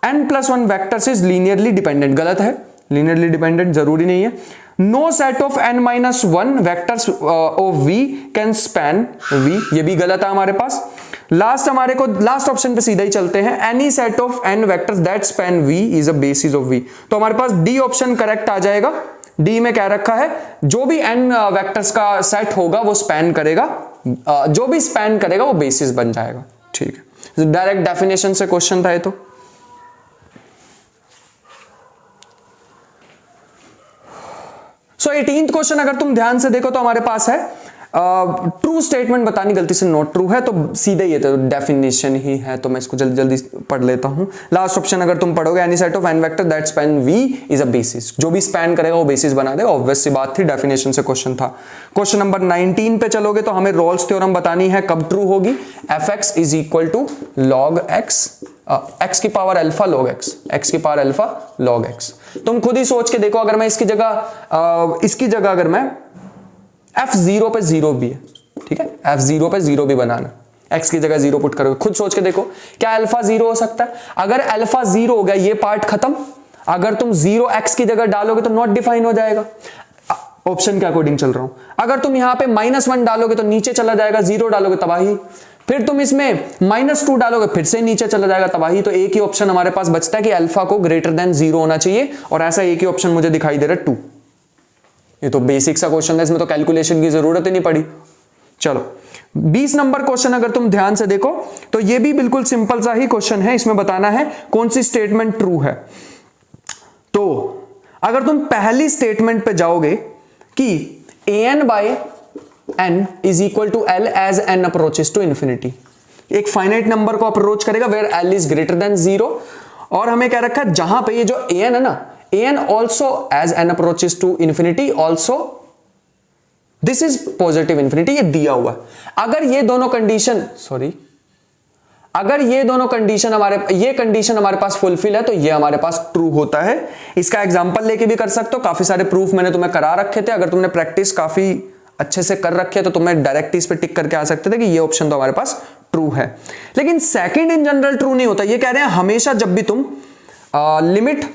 n+1 vectors is linearly dependent, गलत है, लीनियरली डिपेंडेंट जरूरी नहीं है। No set of n-1 vectors of v can span v, ये भी गलत है हमारे पास। लास्ट हमारे को लास्ट ऑप्शन पे सीधा ही चलते हैं, any set of n vectors that span v is a basis of v, तो हमारे पास डी ऑप्शन करेक्ट आ जाएगा। डी में क्या रखा है, जो भी n वेक्टर्स का सेट होगा वो स्पैन करेगा, जो भी स्पैन करेगा वो बेसिस बन जाएगा। ठीक है, डायरेक्ट डेफिनेशन से क्वेश्चन था ये तो। सो 18th क्वेश्चन अगर तुम ध्यान से देखो तो हमारे पास है ट्रू स्टेटमेंट बतानी, गलती से नॉट ट्रू है, तो सीधे ये तो डेफिनेशन ही है, तो मैं इसको जल्दी जल्दी पढ़ लेता हूं। लास्ट ऑप्शन अगर तुम पढ़ोगे, any set of n vector that span v is a basis, जो भी स्पैन करेगा वो बेसिस बना देगा, ऑब्वियस सी बात थी, डेफिनेशन से क्वेश्चन था। क्वेश्चन नंबर 19 पे चलोगे तो हमें रोल्स थ्योरम बतानी है, कब ट्रू होगी, fx is equal to log x, x की power alpha log x, x की पावर अल्फा log x। तुम खुद ही सोच के देखो, अगर मैं इसकी जगह अगर मैं f0 पे 0 भी है, ठीक है, f0 पे 0 भी बनाना, x की जगह 0 पुट करोगे, खुद सोच के देखो क्या अल्फा 0 हो सकता है? अगर अल्फा 0 हो गया ये पार्ट खत्म, अगर तुम 0 x की जगह डालोगे तो नॉट डिफाइन हो जाएगा, ऑप्शन के अकॉर्डिंग चल रहा हूं। अगर तुम यहां पे -1 डालोगे तो नीचे चला जाएगा, 0 डालोगे तबाही, फिर तुम इसमें -2 डालोगे फिर से नीचे चला जाएगा तबाही। तो एक ही ऑप्शन हमारे पास बचता है कि अल्फा को ग्रेटर देन 0 होना चाहिए, और ऐसा एक ही ऑप्शन मुझे दिखाई दे रहा है 2। ये तो बेसिक सा क्वेश्चन है, इसमें तो कैलकुलेशन की जरूरत ही नहीं पड़ी। चलो 20 नंबर क्वेश्चन अगर तुम ध्यान से देखो तो ये भी बिल्कुल सिंपल सा ही क्वेश्चन है, इसमें बताना है कौन सी स्टेटमेंट ट्रू है। तो अगर तुम पहली स्टेटमेंट पे जाओगे कि an/n is equal to l as n approaches to infinity, एक फाइनाइट नंबर को अप्रोच करेगा where l is greater than 0, और हमें क्या रखा है जहां पे ये जो an है ना, an also as n approaches to infinity also this is positive infinity, ये दिया हुआ है। अगर ये दोनों कंडीशन ये कंडीशन हमारे पास फुलफिल है तो ये हमारे पास ट्रू होता है। इसका एग्जांपल लेके भी कर सकते हो, काफी सारे प्रूफ मैंने तुम्हें करा रखे थे, अगर तुमने प्रैक्टिस काफी अच्छे से कर रखे तो तुम्हें डायरेक्ट इस पे टिक करके आ सकते थे कि ये ऑप्शन तो हमारे पास ट्रू है। लेकिन सेकंड इन जनरल ट्रू नहीं होता, ये कह रहे हैं हमेशा जब भी तुम लिमिट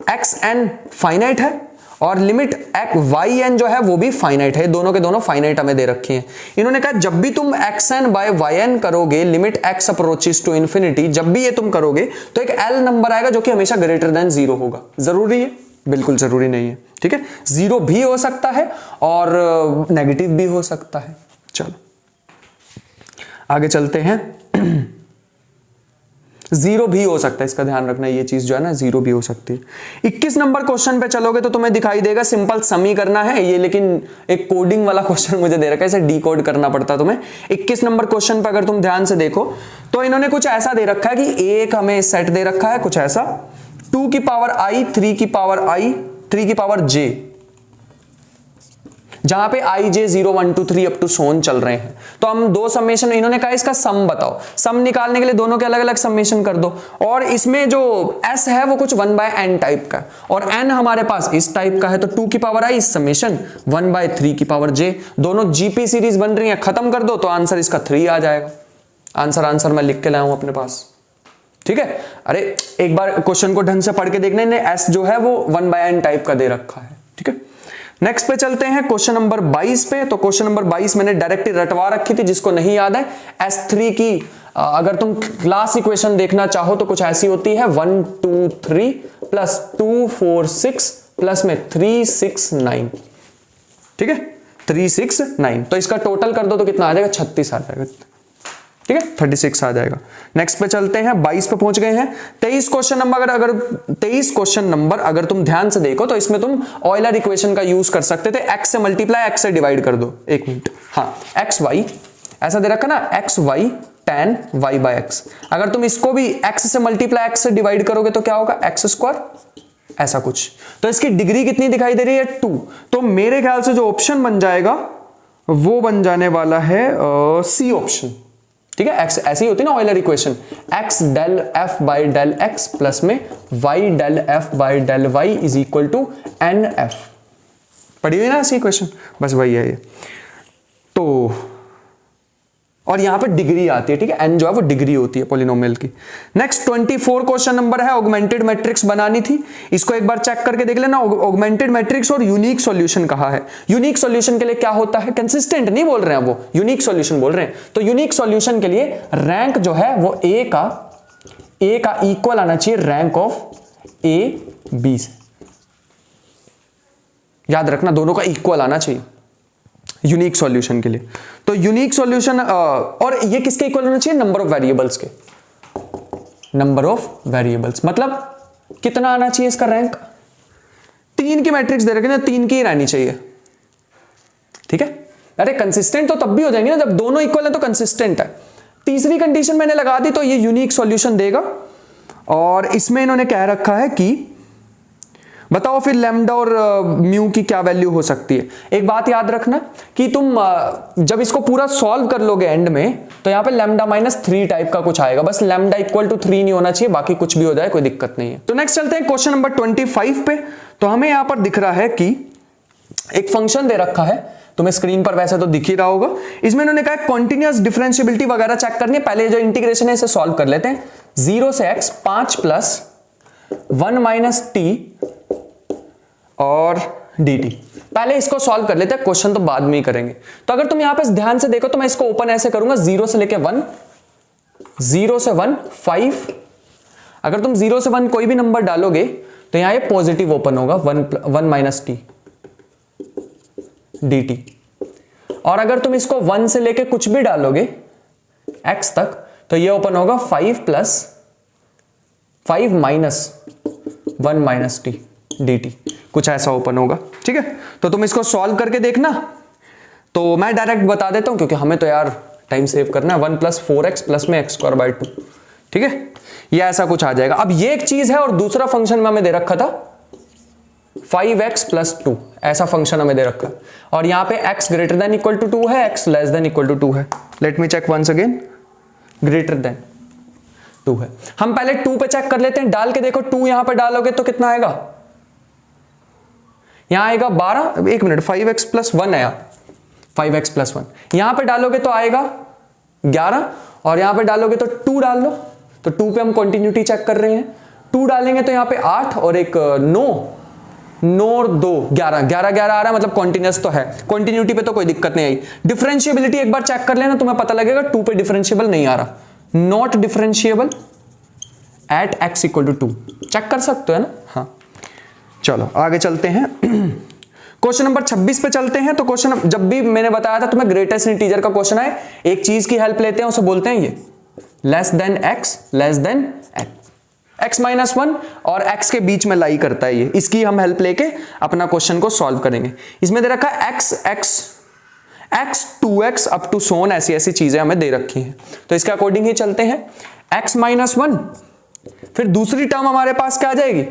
xn फाइनाइट है और लिमिट yn जो है वो भी फाइनाइट है, दोनों के दोनों फाइनाइट हमें दे रखी हैं। इन्होंने कहा जब भी तुम xn/yn करोगे limit x approaches to infinity, जब भी ये तुम करोगे तो एक l नंबर आएगा जो कि हमेशा ग्रेटर देन 0 होगा। जरूरी है? बिल्कुल जरूरी नहीं है, ठीक है, 0 भी हो सकता है और नेगेटिव भी हो सकता है। चलो आगे चलते हैं। जीरो भी हो सकता है, इसका ध्यान रखना, ये चीज जो है ना जीरो भी हो सकती है। 21 नंबर क्वेश्चन पे चलोगे तो तुम्हें दिखाई देगा सिंपल सम ही करना है ये, लेकिन एक कोडिंग वाला क्वेश्चन मुझे दे रखा है, इसे डिकोड करना पड़ता तुम्हें। 21 नंबर क्वेश्चन पे अगर तुम ध्यान से देखो तो इन्होंने कुछ ऐसा दे रखा है कि एक हमें सेट दे रखा है कुछ ऐसा 2 की पावर i 3 की पावर i 3 की पावर j, जहां पे i j 0 1 2 3 अप टू सोन चल रहे हैं। तो हम दो समेशन, इन्होंने कहा इसका सम बताओ, सम निकालने के लिए दोनों के अलग अलग समेशन कर दो, और इसमें जो s है वो कुछ 1/n टाइप का है और n हमारे पास इस टाइप का है, तो 2 की पावर i समेशन 1/3 की पावर j, दोनों gp सीरीज बन रही है, खत्म कर दो तो आंसर इसका 3 आ जाएगा। आंसर मैं लिख के लाया हूं अपने पास, ठीक है। अरे एक बार क्वेश्चन को ढंग से पढ़ के देखना, इन्हें s जो है वो 1/n टाइप का दे रखा है, ठीक है। नेक्स्ट पे चलते हैं क्वेश्चन नंबर 22 पे। तो क्वेश्चन नंबर 22 मैंने डायरेक्ट रटवा रखी थी, जिसको नहीं याद है S3 की अगर तुम क्लास इक्वेशन देखना चाहो तो कुछ ऐसी होती है 1 2 3 प्लस 2 4 6 प्लस में 3 6 9, ठीक है 3 6 9, तो इसका टोटल कर दो तो कितना आ जाएगा 36 आ जाएगा, ठीक है 36 आ जाएगा। नेक्स्ट पे चलते हैं 22 पे पहुंच गए हैं। 23 क्वेश्चन नंबर अगर तुम ध्यान से देखो तो इसमें तुम ऑयलर इक्वेशन का यूज कर सकते थे, x से मल्टीप्लाई x से डिवाइड कर दो, एक मिनट, हाँ x y ऐसा दे रखा ना, x y tan y by x, अगर तुम इसको भी x से मल्टीप्लाई x से डिवाइड करोगे तो क्या होगा x स्क्वायर, ऐसा कुछ। तो इसकी डिग्री कितनी दिखाई दे रही है 2, तो मेरे ख्याल से जो ऑप्शन बन जाएगा वो बन जाने वाला है सी ऑप्शन, ठीक है। x ऐसी होती है ना Euler equation, x del f by del x plus में y del f by del y is equal to N F, पढ़ी हुई ना ऐसी इक्वेशन, बस वही है ये। तो और यहां पे डिग्री आती है, ठीक है, n जो है वो डिग्री होती है पॉलिनोमियल की। नेक्स्ट 24 क्वेश्चन नंबर है, ऑगमेंटेड मैट्रिक्स बनानी थी, इसको एक बार चेक करके देख लेना। ऑगमेंटेड मैट्रिक्स और यूनिक सॉल्यूशन कहा है। यूनिक सॉल्यूशन के लिए क्या होता है, कंसिस्टेंट नहीं बोल रहे हैं वो, यूनिक सॉल्यूशन बोल रहे हैं। तो यूनिक सॉल्यूशन के लिए रैंक जो है वो ए का इक्वल आना चाहिए रैंक ऑफ ए बी से, याद रखना दोनों का इक्वल आना चाहिए यूनिक सॉल्यूशन के लिए। तो यूनिक सॉल्यूशन और ये किसके इक्वल होना चाहिए, नंबर ऑफ वेरिएबल्स के, नंबर ऑफ वेरिएबल्स मतलब कितना आना चाहिए इसका रैंक, 3 की मैट्रिक्स दे रखे ना, 3 की ही रहनी चाहिए, ठीक है। अरे कंसिस्टेंट तो तब भी हो जाएंगे ना जब दोनों इक्वल है, तो कंसिस्टेंट है। तीसरी कंडीशन मैंने लगा दी तो ये यूनिक सॉल्यूशन देगा। और इसमें इन्होंने कह रखा है कि बताओ फिर लैम्डा और म्यू की क्या वैल्यू हो सकती है। एक बात याद रखना कि तुम जब इसको पूरा सॉल्व कर लोगे एंड में, तो यहां पे लैम्डा -3 टाइप का कुछ आएगा, बस लैम्डा इक्वल टू 3 नहीं होना चाहिए, बाकी कुछ भी हो जाए कोई दिक्कत नहीं है। तो नेक्स्ट चलते हैं क्वेश्चन नंबर 25 पे। तो हमें यहां पर दिख रहा है कि एक फंक्शन दे रखा है, तुम्हें स्क्रीन पर वैसे तो दिख ही रहा होगा। इसमें इन्होंने कहा कॉन्टिन्यूअस डिफरेंशिएबिलिटी वगैरह चेक करनी है, पहले जो इंटीग्रेशन है इसे सॉल्व कर लेते हैं। 0 से x 5 प्लस 1 माइनस टी और dt, पहले इसको सॉल्व कर लेते हैं, क्वेश्चन तो बाद में ही करेंगे। तो अगर तुम यहां पे ध्यान से देखो तो मैं इसको ओपन ऐसे करूंगा, 0 से लेके 1, 0 से 1 5, अगर तुम 0 से 1 कोई भी नंबर डालोगे तो यहां ये पॉजिटिव ओपन होगा 1 माइनस टी dt, और अगर तुम इसको 1 से लेके कुछ भी डालोगे x तक तो ये ओपन होगा 5 plus 5 minus 1 minus T dt, कुछ ऐसा ओपन होगा, ठीक है। तो तुम इसको सॉल्व करके देखना। तो मैं डायरेक्ट बता देता हूं क्योंकि हमें तो यार टाइम सेव करना है। 1 प्लस 4x प्लस में x²/2, ठीक है, ये ऐसा कुछ आ जाएगा। अब ये एक चीज है और दूसरा फंक्शन में हमें दे रखा था 5x प्लस 2, ऐसा फंक्शन हमें दे रखा, और यहां पे x greater than equal to 2 है, x less than equal to 2 है। Let me check once again, greater than 2 है। हम पहले 2 पे चेक कर लेते हैं, डाल के देखो 2 यहां पे डालोगे तो कितना आएगा, यहां आएगा 12, एक मिनट 5x प्लस 1 है, 5x प्लस 1 यहां पे डालोगे तो आएगा 11, और यहां पे डालोगे तो 2 डाल लो, तो 2 पे हम कंटिन्यूटी चेक कर रहे हैं, 2 डालेंगे तो यहां पे 8 और एक 9 और 2 11 11 11 आ रहा है, मतलब कॉन्टिन्यूस तो है, कॉन्टिन्यूटी पे तो कोई दिक्कत नहीं आई। डिफरेंशिएबिलिटी एक बार चेक कर लेना, तुम्हें पता लगेगा 2 पे डिफरेंशिएबल नहीं आ रहा, not differentiable at x equal to 2, check कर सकते हो है ना। हाँ चलो आगे चलते हैं, क्वेश्चन नंबर 26 पे चलते हैं। तो क्वेश्चन जब भी मैंने बताया था तुम्हें ग्रेटेस्ट इंटीजर का क्वेश्चन आए, एक चीज की हेल्प लेते हैं, उसे बोलते हैं ये less than x less than x minus 1 और x के बीच में लाई करता है ये, इसकी हम हेल्प लेके अपना क्वेश्चन को सॉल्व करेंगे। इसमें दे रखा है x 2x अप टू सोन, ऐसी ऐसी चीजें हमें दे रखी हैं, तो इसके अकॉर्डिंग ही चलते हैं। x माइनस 1, फिर दूसरी टर्म हमारे पास क्या आ जाएगी,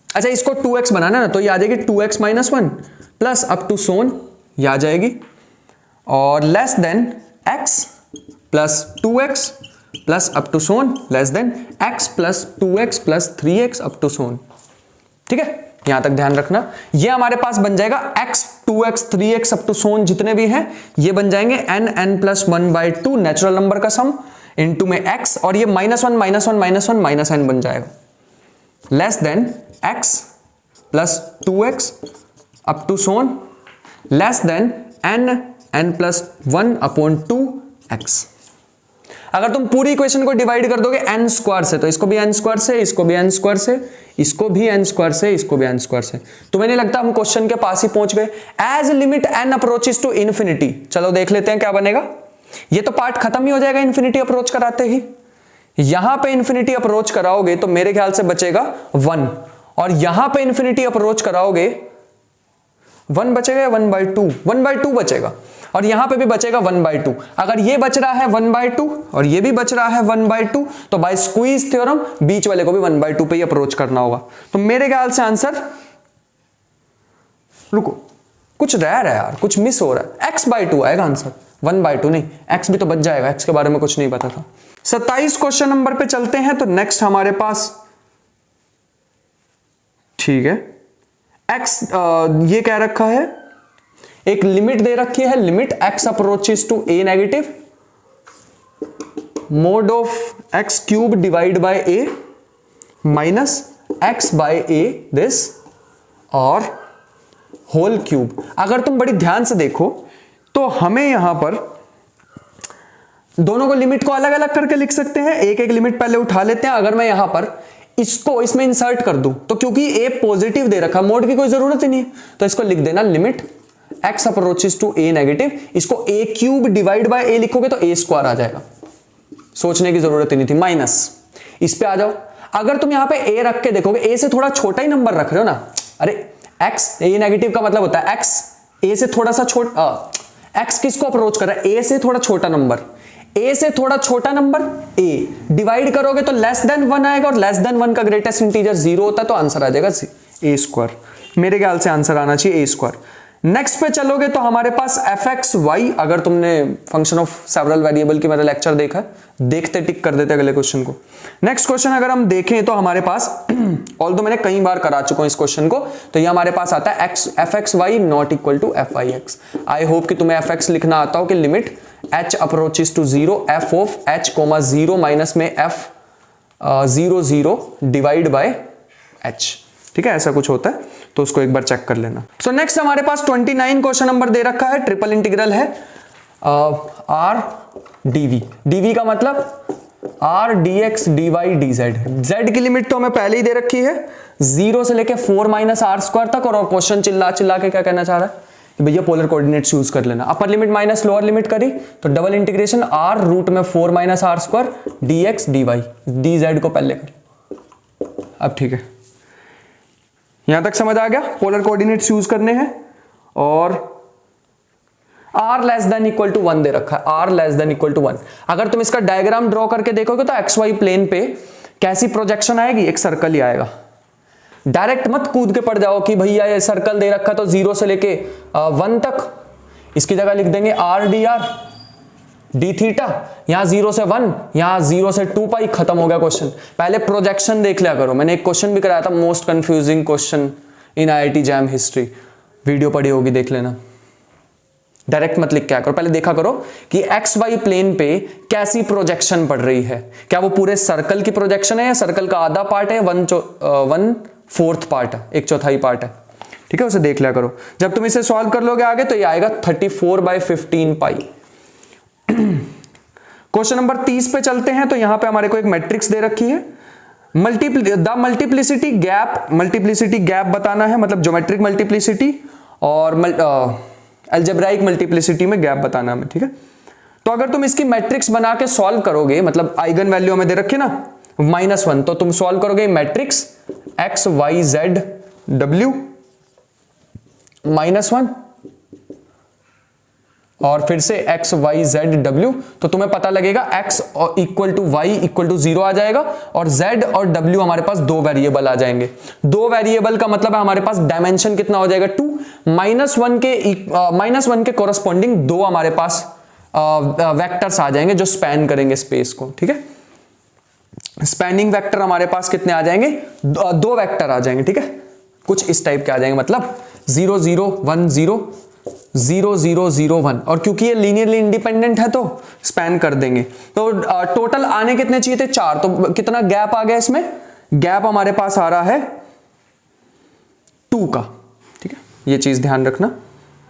अच्छा इसको 2x बनाना ना, तो ये आ जाएगी 2x minus 1 plus up to so on, ये आ जाएगी, और less than x plus 2x plus up to so on less than x plus 2x plus 3x up to so on. ठीक है, यहां तक ध्यान रखना। ये हमारे पास बन जाएगा x 2x 3x up to सोन, जितने भी हैं ये बन जाएंगे n प्लस 1/2 नेचुरल नंबर का सम इनटू में x, और ये -1 -1 -1 माइनस n बन जाएगा, less than x plus 2x up to so on less than n plus 1/2x। अगर तुम पूरी इक्वेशन को डिवाइड कर दोगे n स्क्वायर से, तो इसको भी n स्क्वायर से, इसको भी n स्क्वायर से, इसको भी n स्क्वायर से, इसको भी n स्क्वायर से, तुम्हें नहीं लगता हम क्वेश्चन के पास ही पहुंच गए। As limit n approaches to infinity, चलो देख लेते हैं क्या बनेगा। ये तो पार्ट खत्म ही हो जाएगा इन्फिनिटी अप्रोच कराते ही। यहां पे इन्फिनिटी अप्रोच कराओगे तो मेरे ख्याल से बचेगा 1, और यहां पे इन्फिनिटी अप्रोच कराओगे 1 बचेगा या 1/2, 1/2 बचेगा, और यहां पे भी बचेगा 1/2। अगर ये बच रहा है 1/2 और ये भी बच रहा है 1/2, तो बाय स्क्वीज थ्योरम बीच वाले को भी 1/2 पे ही अप्रोच करना होगा। तो मेरे ख्याल से आंसर, रुको कुछ रह रहा है यार, कुछ मिस हो रहा है, x/2 आएगा आंसर, 1/2 नहीं, x भी तो बच जाएगा, x के बारे में कुछ नहीं पता था। 27 क्वेश्चन नंबर पे चलते हैं। तो नेक्स्ट हमारे पास, ठीक है, x ये कह रखा है, एक लिमिट दे रखी है, limit x approaches to a negative, mod of x cube divide by a minus x by a this, और होल क्यूब। अगर तुम बड़ी ध्यान से देखो तो हमें यहां पर दोनों को लिमिट को अलग अलग करके लिख सकते हैं, एक एक लिमिट पहले उठा लेते हैं। अगर मैं यहां पर इसको इसमें इंसर्ट कर दूं, तो क्योंकि a पॉजिटिव दे रखा, मोड की कोई जरूरत ही नहीं है, तो इसको लिख देना limit x approaches to a negative, इसको a cube divide by a लिखोगे तो a स्क्वायर आ जाएगा, सोचने की जरूरत ही नहीं थी। माइनस इस पे आ जाओ, अगर तुम यहां पे a रख के देखोगे, a से थोड़ा छोटा ही नंबर रख रहे हो ना, अरे x a नेगेटिव का मतलब होता है x a से थोड़ा सा छोटा, x किसको अप्रोच कर रहा है, a से थोड़ा छोटा नंबर, a से थोड़ा छोटा नंबर a डिवाइड करोगे तो लेस देन 1 आएगा, और लेस देन 1 का ग्रेटेस्ट इंटीजर 0 होता है, तो आंसर आ जाएगा a स्क्वायर। मेरे ख्याल से आंसर आना चाहिए a स्क्वायर। नेक्स्ट पे चलोगे तो हमारे पास fx(y), अगर तुमने फंक्शन ऑफ सेवरल वेरिएबल की मेरा लेक्चर देखा है, देखते टिक कर देते अगले क्वेश्चन को। नेक्स्ट क्वेश्चन अगर हम देखें तो हमारे पास ऑल्दो मैंने कई बार करा चुका हूं इस क्वेश्चन को, तो ये हमारे पास आता है fxy not equal to fix। I hope कि तुम्हें fx लिखना आता हो कि limit h approaches to 0 f of h, 0 minus में f 0 0 डिवाइड बाय h। ठीक है, ऐसा कुछ होता है, तो उसको एक बार चेक कर लेना। सो नेक्स्ट हमारे पास 29 क्वेश्चन नंबर दे रखा है, ट्रिपल इंटीग्रल है r dv, dv का मतलब r dx dy dz। z की लिमिट तो हमें पहले ही दे रखी है 0 से लेके 4 माइनस r स्क्वायर तक, और क्वेश्चन चिल्ला चिल्ला के क्या कहना चाह रहा है कि भैया पोलर कोऑर्डिनेट्स यूज कर लेना। Upper limit minus lower limit करी तो डबल इंटीग्रेशन r रूट में 4 minus r square dx dy, dz को पहले कर। अब ठीक है, यहां तक समझ आ गया, पोलर कोऑर्डिनेट्स यूज करने हैं, और r less than equal to 1 दे रखा है, r less than equal to 1। अगर तुम इसका डायग्राम ड्रॉ करके देखोगे तो xy प्लेन पे कैसी प्रोजेक्शन आएगी, एक सर्कल ही आएगा। डायरेक्ट मत कूद के पड़ जाओ कि भैया ये सर्कल दे रखा तो 0 से लेके 1 तक, इसकी जगह लिख देंगे r dr डी थीटा, यहां 0 से 1, यहां 0 से 2 पाई, खत्म हो गया क्वेश्चन। पहले प्रोजेक्शन देख लिया करो, मैंने एक क्वेश्चन भी कराया था, most confusing question in IIT jam history, video पड़ी होगी देख लेना। डायरेक्ट मत लिख के आया करो, पहले देखा करो कि XY प्लेन पे कैसी प्रोजेक्शन पड़ रही है, क्या वो पूरे सर्कल की प्रोजेक्शन है या सर्कल का आधा पार्ट है, 1/4 पार्ट है, 1/4 पार्ट है। ठीक है, उसे देख लिया करो। जब तुम इसे सॉल्व कर लोगे आगे तो ये आएगा 34/15 पाई। क्वेश्चन नंबर 30 पे चलते हैं। तो यहां पे हमारे को एक मैट्रिक्स दे रखी है, द मल्टीप्लिसिटी गैप बताना है, मतलब ज्योमेट्रिक मल्टीप्लिसिटी और अलजेब्राइक मल्टीप्लिसिटी में गैप बताना है। ठीक है, तो अगर तुम इसकी मैट्रिक्स बना के सॉल्व करोगे, मतलब आइगन वैल्यू हमें दे रखे ना -1, तो तुम सॉल्व करोगे matrix x y z w -1 और फिर से x y z w, तो तुम्हें पता लगेगा x equal to y equal to 0 आ जाएगा और z और w हमारे पास दो वेरिएबल आ जाएंगे। दो वेरिएबल का मतलब है हमारे पास डायमेंशन कितना हो जाएगा 2, -1 के कोरस्पॉन्डिंग दो हमारे पास वेक्टर्स आ जाएंगे जो स्पैन करेंगे स्पेस को। ठीक है, स्पैनिंग वेक्टर हमारे पास कितने आ जाएंगे, दो वेक्टर आ जाएंगे। ठीक है, कुछ इस टाइप के आ जाएंगे, मतलब 0 0 1 0 0 0 0 1, और क्योंकि ये लीनियरली इंडिपेंडेंट है तो स्पैन कर देंगे। तो टोटल आने कितने चाहिए थे, 4, तो कितना गैप आ गया इसमें, गैप हमारे पास आ रहा है 2 का। ठीक है, ये चीज ध्यान रखना,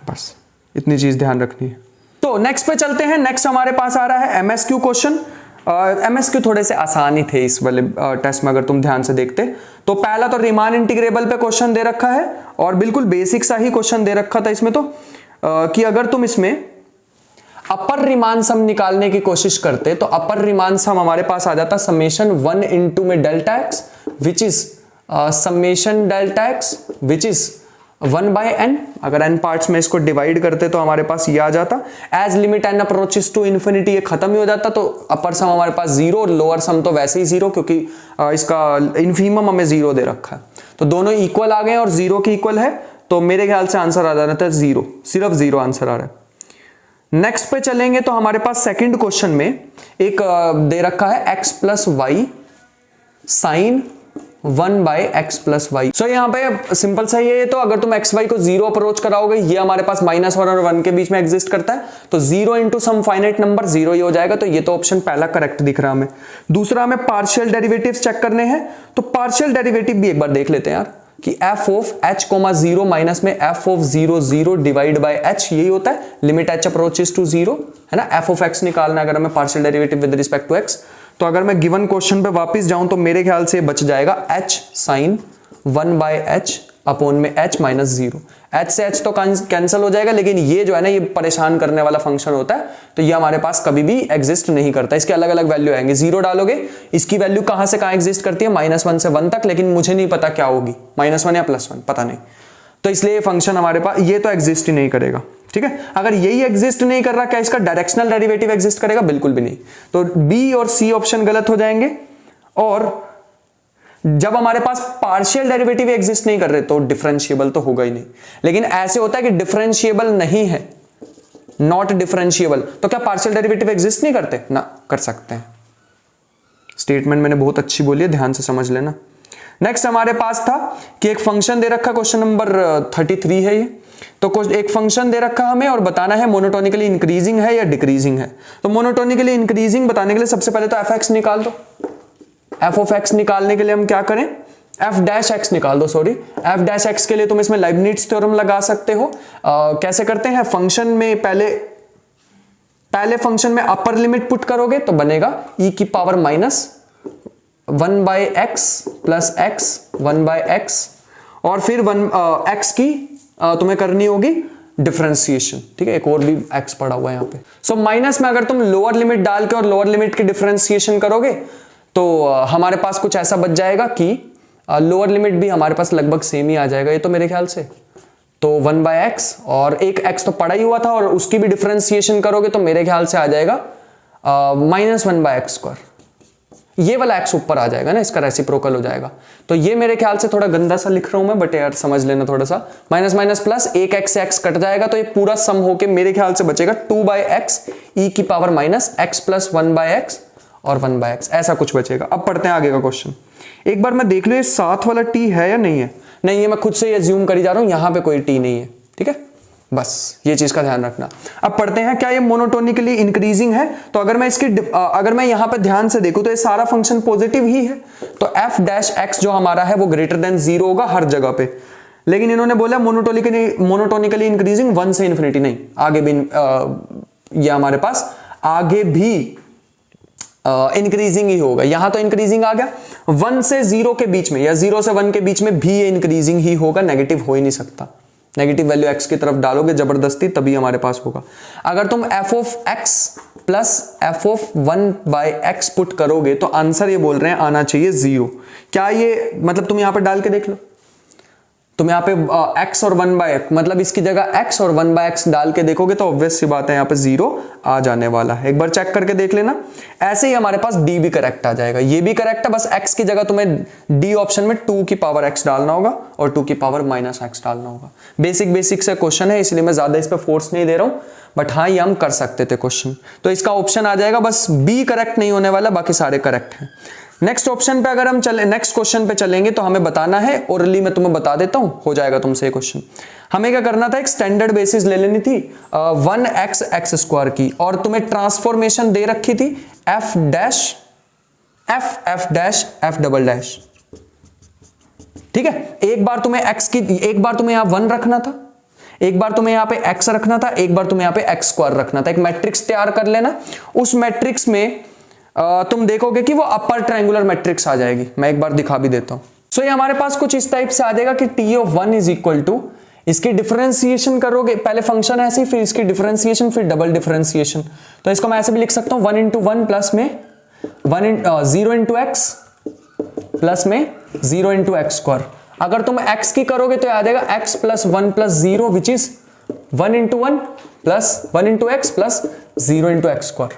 बस इतनी चीज ध्यान रखनी है। तो नेक्स्ट पे चलते हैं। नेक्स्ट हमारे पास आ रहा है एमएसक्यू क्वेश्चन। एमएसक्यू थोड़े से आसान ही थे इस वाले टेस्ट में, अगर तुम ध्यान से देखते तो पहला तो रीमान इंटीग्रेबल पे क्वेश्चन दे रखा है और बिल्कुल बेसिक सा ही क्वेश्चन दे रखा था इसमें, तो कि अगर तुम इसमें अपर रीमान सम निकालने की कोशिश करते तो अपर रीमान सम हमारे पास आ जाता समेशन 1 इंटू में delta x which is summation delta x which is 1/n। अगर n पार्ट्स में इसको डिवाइड करते तो हमारे पास ये आ जाता। As limit n approaches to infinity, ये खत्म ही हो जाता, तो अपर सम हमारे पास 0 और लोअर सम तो वैसे ही 0, क्योंकि इसका इन्फीमम हमें 0 दे रखा है। तो दोनों इक्वल आ गए और 0 के इक्वल है, तो मेरे ख्याल से आंसर आ जाता है 0, सिर्फ 0 आंसर आ रहा है। नेक्स्ट पे चलेंगे तो हमारे पास सेकंड क्वेश्चन में एक दे रखा है x plus y sine 1/x plus y. So यहाँ पे सिंपल सा ये है, तो अगर तुम xy को 0 अप्रोच कराओगे, ये हमारे पास -1 और 1 के बीच में एग्जिस्ट करता है, तो 0 इंटू सम फाइनाइट नंबर 0 ही हो जाएगा। तो ये तो ऑप्शन पहला करेक्ट दिख रहा है हमें। दूसरा हमें पार्शियल डेरिवेटिव्स चेक करने हैं, तो पार्शियल डेरिवेटिव भी एक बार देख लेते हैं यार, कि f ऑफ h, 0 माइनस में f of 0 0 divide by h, यही होता है लिमिट h अप्रोचेस टू 0, है ना। f ऑफ x निकालना है अगर हमें partial derivative with respect to x। तो अगर मैं गिवन क्वेश्चन पे वापस जाऊं तो मेरे ख्याल से बच जाएगा h साइन 1/h अपॉन में h माइनस 0। h से h तो कैंसिल हो जाएगा, लेकिन ये जो है ना, ये परेशान करने वाला फंक्शन होता है, तो ये हमारे पास कभी भी एग्जिस्ट नहीं करता। इसके अलग अलग वैल्यू आएंगे, 0 डालोगे, इसकी वैल्यू कहां से कहां एग्जिस्ट करती है, -1 से 1 तक, लेकिन मुझे नहीं पता क्या होगी, -1 या +1, पता नहीं। तो इसलिए ये फंक्शन हमारे पास ये तो एग्जिस्ट ही नहीं करेगा। ठीक है, अगर यही एग्जिस्ट नहीं कर रहा, क्या इसका डायरेक्शनल डेरिवेटिव एग्जिस्ट करेगा, बिल्कुल भी नहीं। तो बी और सी ऑप्शन गलत हो जाएंगे। और जब हमारे पास पार्शियल डेरिवेटिव एग्जिस्ट नहीं कर रहे तो डिफरेंशिएबल तो होगा ही नहीं। लेकिन ऐसे होता है कि डिफरेंशिएबल नहीं है, नॉट डिफरेंशिएबल, तो क्या पार्शियल डेरिवेटिव एग्जिस्ट नहीं करते ना, कर सकते हैं। स्टेटमेंट मैंने बहुत अच्छी बोली है, ध्यान से समझ लेना। नेक्स्ट हमारे पास था कि एक फंक्शन दे रखा, क्वेश्चन नंबर 33 है ये, तो एक फंक्शन दे रखा हमें और बताना है मोनोटोनिकली इंक्रीजिंग है या डिक्रीजिंग है। तो मोनोटोनिकली इंक्रीजिंग बताने के लिए सबसे पहले तो f(x) निकाल दो। f ऑफ x निकालने के लिए हम क्या करें, f' निकाल दो, सॉरी f' के लिए तुम इसमें लाइबनिट्ज थ्योरम लगा सकते हो। कैसे करते हैं, फंक्शन में पहले फंक्शन में अपर लिमिट पुट करोगे तो बनेगा e की power -1/x plus x 1/x, और फिर x की तुम्हें करनी होगी डिफरेंशिएशन। ठीक है, एक और भी x पड़ा हुआ है यहाँ पे। सो माइनस में अगर तुम लोअर लिमिट डाल के और लोअर लिमिट की डिफरेंशिएशन करोगे तो हमारे पास कुछ ऐसा बच जाएगा कि लोअर लिमिट भी हमारे पास लगभग सेम ही आ जाएगा, ये तो मेरे ख्याल से। तो 1/x और एक x तो पड़ा ही हुआ था, और उसकी भी डिफरेंशिएशन करोगे तो मेरे ख्याल से आ जाएगा -1/x²। ये वाला x ऊपर आ जाएगा ना, इसका रेसिप्रोकल हो जाएगा। तो ये मेरे ख्याल से थोड़ा गंदा सा लिख रहा हूं मैं, बट यार समझ लेना थोड़ा सा। माइनस माइनस प्लस, एक x से x कट जाएगा, तो ये पूरा सम होके मेरे ख्याल से बचेगा 2/x e की पावर -x प्लस 1/x और 1/x, ऐसा कुछ बचेगा। अब पढ़ते हैं आगे का क्वेश्चन। एक बार मैं देख लो ये साथ वाला t है या नहीं है। नहीं, ये मैं खुद से अज्यूम करी जा रहा हूं, यहां पे कोई t नहीं है। ठीक है, बस ये चीज का ध्यान रखना। अब पढ़ते हैं, क्या ये मोनोटोनिकली इंक्रीजिंग है। तो अगर मैं यहां पे ध्यान से देखूं तो ये सारा फंक्शन पॉजिटिव ही है, तो f' जो हमारा है वो ग्रेटर देन 0 होगा हर जगह पे। लेकिन इन्होंने बोला मोनोटोनिकली इंक्रीजिंग 1 से इन्फिनिटी, नहीं, आगे भी ये हमारे पास आगे भी इंक्रीजिंग ही होगा। यहां तो इंक्रीजिंग आ गया, 1 से 0 के बीच में या 0 से 1 के बीच में भी ये इंक्रीजिंग ही होगा, नेगेटिव हो ही नहीं सकता। नेगेटिव वैल्यू x की तरफ डालोगे जबरदस्ती, तभी हमारे पास होगा। अगर तुम f of x plus f of 1/x put करोगे तो आंसर ये बोल रहे हैं आना चाहिए 0। क्या ये मतलब तुम यहां पर डाल के देख लो, तुम यहाँ पे x और 1/x मतलब इसकी जगह x और 1/x डाल के देखोगे तो ऑब्वियस सी बात है यहाँ पे 0 आ जाने वाला है। एक बार चेक करके देख लेना। ऐसे ही हमारे पास d भी करेक्ट आ जाएगा, ये भी करेक्ट है, बस x की जगह तुम्हें d ऑप्शन में 2 की पावर x डालना होगा और 2 की पावर -x डालना होगा। बेसिक से क्वेश्चन है, इसलिए मैं ज्यादा इस पर फोर्स नहीं दे रहा हूँ, बट हाँ ये हम कर सकते थे क्वेश्चन। तो इसका ऑप्शन आ जाएगा, बस b करेक्ट नहीं होने वाला, बाकी सारे करेक्ट हैं। नेक्स्ट ऑप्शन पे अगर हम चले, नेक्स्ट क्वेश्चन पे चलेंगे तो हमें बताना है, ओरली मैं तुम्हें बता देता हूं, हो जाएगा तुमसे ये क्वेश्चन। हमें क्या करना था, एक स्टैंडर्ड बेसिस ले लेनी थी 1x(x²) की, और तुम्हें ट्रांसफॉर्मेशन दे रखी थी f dash f double dash. ठीक है, एक बार तुम्हें x की, एक बार तुम्हें यहां 1 रखना था, एक बार तुम्हें यहां पे x रखना था, एक बार तुम्हें यहां पे x² रखना था। एक मैट्रिक्स तैयार कर लेना, उस मैट्रिक्स में तुम देखोगे कि वो अपर ट्रायंगुलर मैट्रिक्स आ जाएगी। मैं एक बार दिखा भी देता हूं। सो ये हमारे पास कुछ इस टाइप से आ जाएगा कि t of 1 is equal to, इसकी डिफरेंशिएशन करोगे, पहले फंक्शन ऐसे, फिर इसकी डिफरेंशिएशन, फिर डबल डिफरेंशिएशन। तो इसको मैं ऐसे भी लिख सकता हूं 1 इंटू 1 प्लस में 0 इंटू एक्स प्लस में 0 इंटू x²। अगर तुम x की करोगे तो आ जाएगा x plus 1 plus 0 which is 1 into 1 plus 1 into x plus 0 into x²।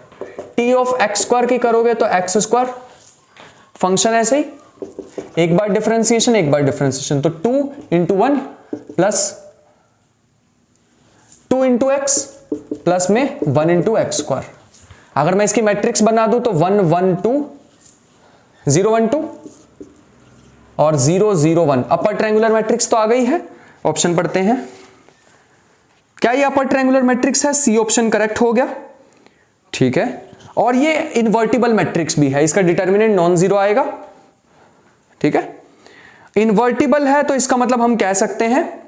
t of x² की करोगे तो x², फंक्शन ऐसे ही, एक बार डिफरेंशिएशन एक बार डिफरेंशिएशन, तो 2 into 1 plus 2 into x plus में 1 इंटू x²। अगर मैं इसकी मैट्रिक्स बना दूं तो 1 1 2 0 1 2 और 0 0 1, अपर ट्रायंगुलर मैट्रिक्स तो आ गई है। ऑप्शन पढ़ते हैं, क्या ये अपर ट्रायंगुलर मैट्रिक्स है? सी ऑप्शन करेक्ट हो गया। ठीक है, और ये इन्वर्टिबल मैट्रिक्स भी है, इसका डिटर्मिनेंट नॉन जीरो आएगा। ठीक है, इन्वर्टिबल है तो इसका मतलब हम कह सकते हैं,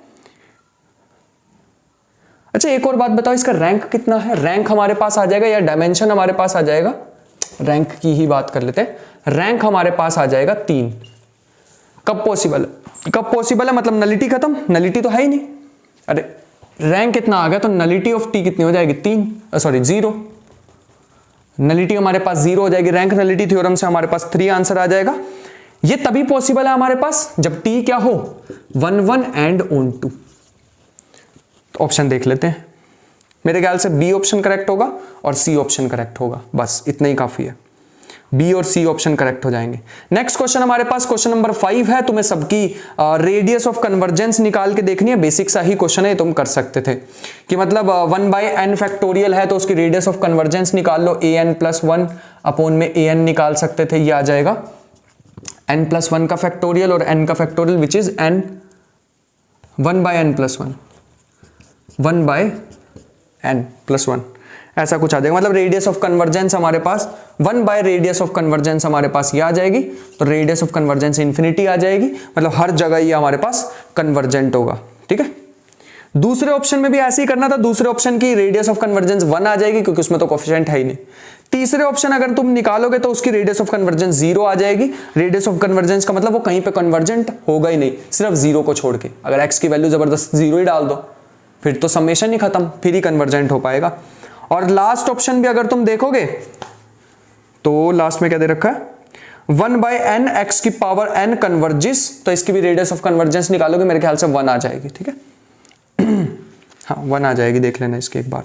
अच्छा एक और बात बताओ, इसका रैंक कितना है? रैंक हमारे पास आ जाएगा या डायमेंशन हमारे पास आ जाएगा? रैंक की ही बात कर लेते हैं। रैंक हमारे पास आ जाएगा 3। कब पॉसिबल है? कब पॉसिबल है मतलब नलिटी खत्म, नलिटी तो है ही नहीं। अरे रैंक कितना आ गया तो नलिटी ऑफ टी कितनी हो जाएगी? 3, सॉरी 0। नलिटी हमारे पास 0 हो जाएगी। रैंक नलिटी थ्योरम से हमारे पास 3 आंसर आ जाएगा। ये तभी पॉसिबल है हमारे पास जब टी क्या हो, 1 1 एंड ऑन 2। तो ऑप्शन देख लेते हैं, मेरे ख्याल से बी ऑप्शन करेक्ट होगा और सी ऑप्शन करेक्ट होगा, बस इतना ही काफी है। बी और सी ऑप्शन करेक्ट हो जाएंगे। नेक्स्ट क्वेश्चन हमारे पास क्वेश्चन नंबर 5 है। तुम्हें सबकी रेडियस ऑफ कन्वर्जेंस निकाल के देखनी है। बेसिक सा ही क्वेश्चन है, तुम कर सकते थे कि मतलब 1/n फैक्टोरियल है तो उसकी रेडियस ऑफ कन्वर्जेंस निकाल लो, an+1 अपॉन में an निकाल सकते थे, ये आ जाएगा n+1 का फैक्टोरियल और n का factorial which is n 1/n+1 1/n+1 ऐसा कुछ आ जाएगा। मतलब रेडियस ऑफ कन्वर्जेंस हमारे पास 1 रेडियस ऑफ कन्वर्जेंस हमारे पास ये आ जाएगी, तो रेडियस ऑफ कन्वर्जेंस इंफिनिटी आ जाएगी, मतलब हर जगह ये हमारे पास कन्वर्जेंट होगा। ठीक है, दूसरे ऑप्शन में भी ऐसे ही करना था। दूसरे ऑप्शन की रेडियस ऑफ कन्वर्जेंस 1 आ जाएगी क्योंकि उसमें तो कोफिशिएंट है ही नहीं। तीसरे ऑप्शन अगर तुम निकालोगे तो उसकी रेडियस ऑफ कन्वर्जेंस 0 आ जाएगी। रेडियस ऑफ कन्वर्जेंस का मतलब वो कहीं पे कन्वर्जेंट होगा ही नहीं, सिर्फ 0 को छोड़ के। अगर x की वैल्यू जबरदस्त 0 ही डाल दो फिर तो समेशन ही खत्म, फिर ही कन्वर्जेंट हो पाएगा। और लास्ट ऑप्शन भी अगर तुम देखोगे तो लास्ट में क्या दे रखा है, 1/n x की पावर n कन्वर्जिस, तो इसकी भी रेडियस ऑफ कन्वर्जेंस निकालोगे मेरे ख्याल से 1 आ जाएगी। ठीक है, हाँ 1 आ जाएगी, देख लेना इसके एक बार।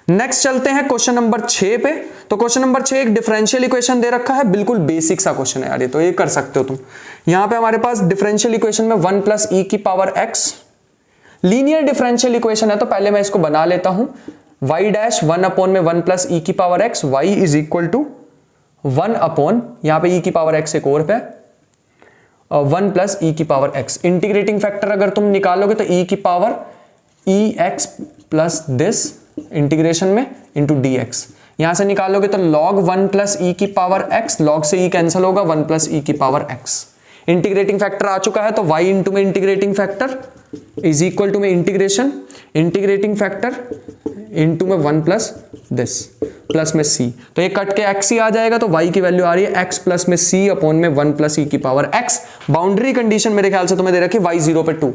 नेक्स्ट चलते हैं क्वेश्चन नंबर 6 पे। तो क्वेश्चन नंबर 6 एक डिफरेंशियल इक्वेशन दे रखा है, बिल्कुल बेसिक सा क्वेश्चन है यार ये, तो ये कर सकते हो तुम। यहां पे हमारे पास डिफरेंशियल इक्वेशन में 1 + e की power x, linear differential equation है तो पहले मैं इसको बना लेता हूं। y डैश 1 अपॉन में 1 + e की power x, y is equal to 1 upon, यहां पे e की पावर x एक और पे 1 + e की पावर x। इंटीग्रेटिंग फैक्टर अगर तुम निकालोगे तो e की power ex plus this integration में इंटू dx। यहां से निकालोगे तो log 1 + e की पावर x, log से e कैंसिल होगा, 1 + e की पावर x। इंटीग्रेटिंग फैक्टर आ चुका है तो y इंटू में integrating factor is equal to में इंटीग्रेटिंग फैक्टर इनटू में 1 प्लस दिस प्लस में c, तो ये कट के x ही आ जाएगा, तो y की वैल्यू आ रही है x प्लस में c अपॉन में 1 प्लस e की पावर x। बाउंड्री कंडीशन मेरे ख्याल से तुम्हें दे रखी है y 0 पे 2,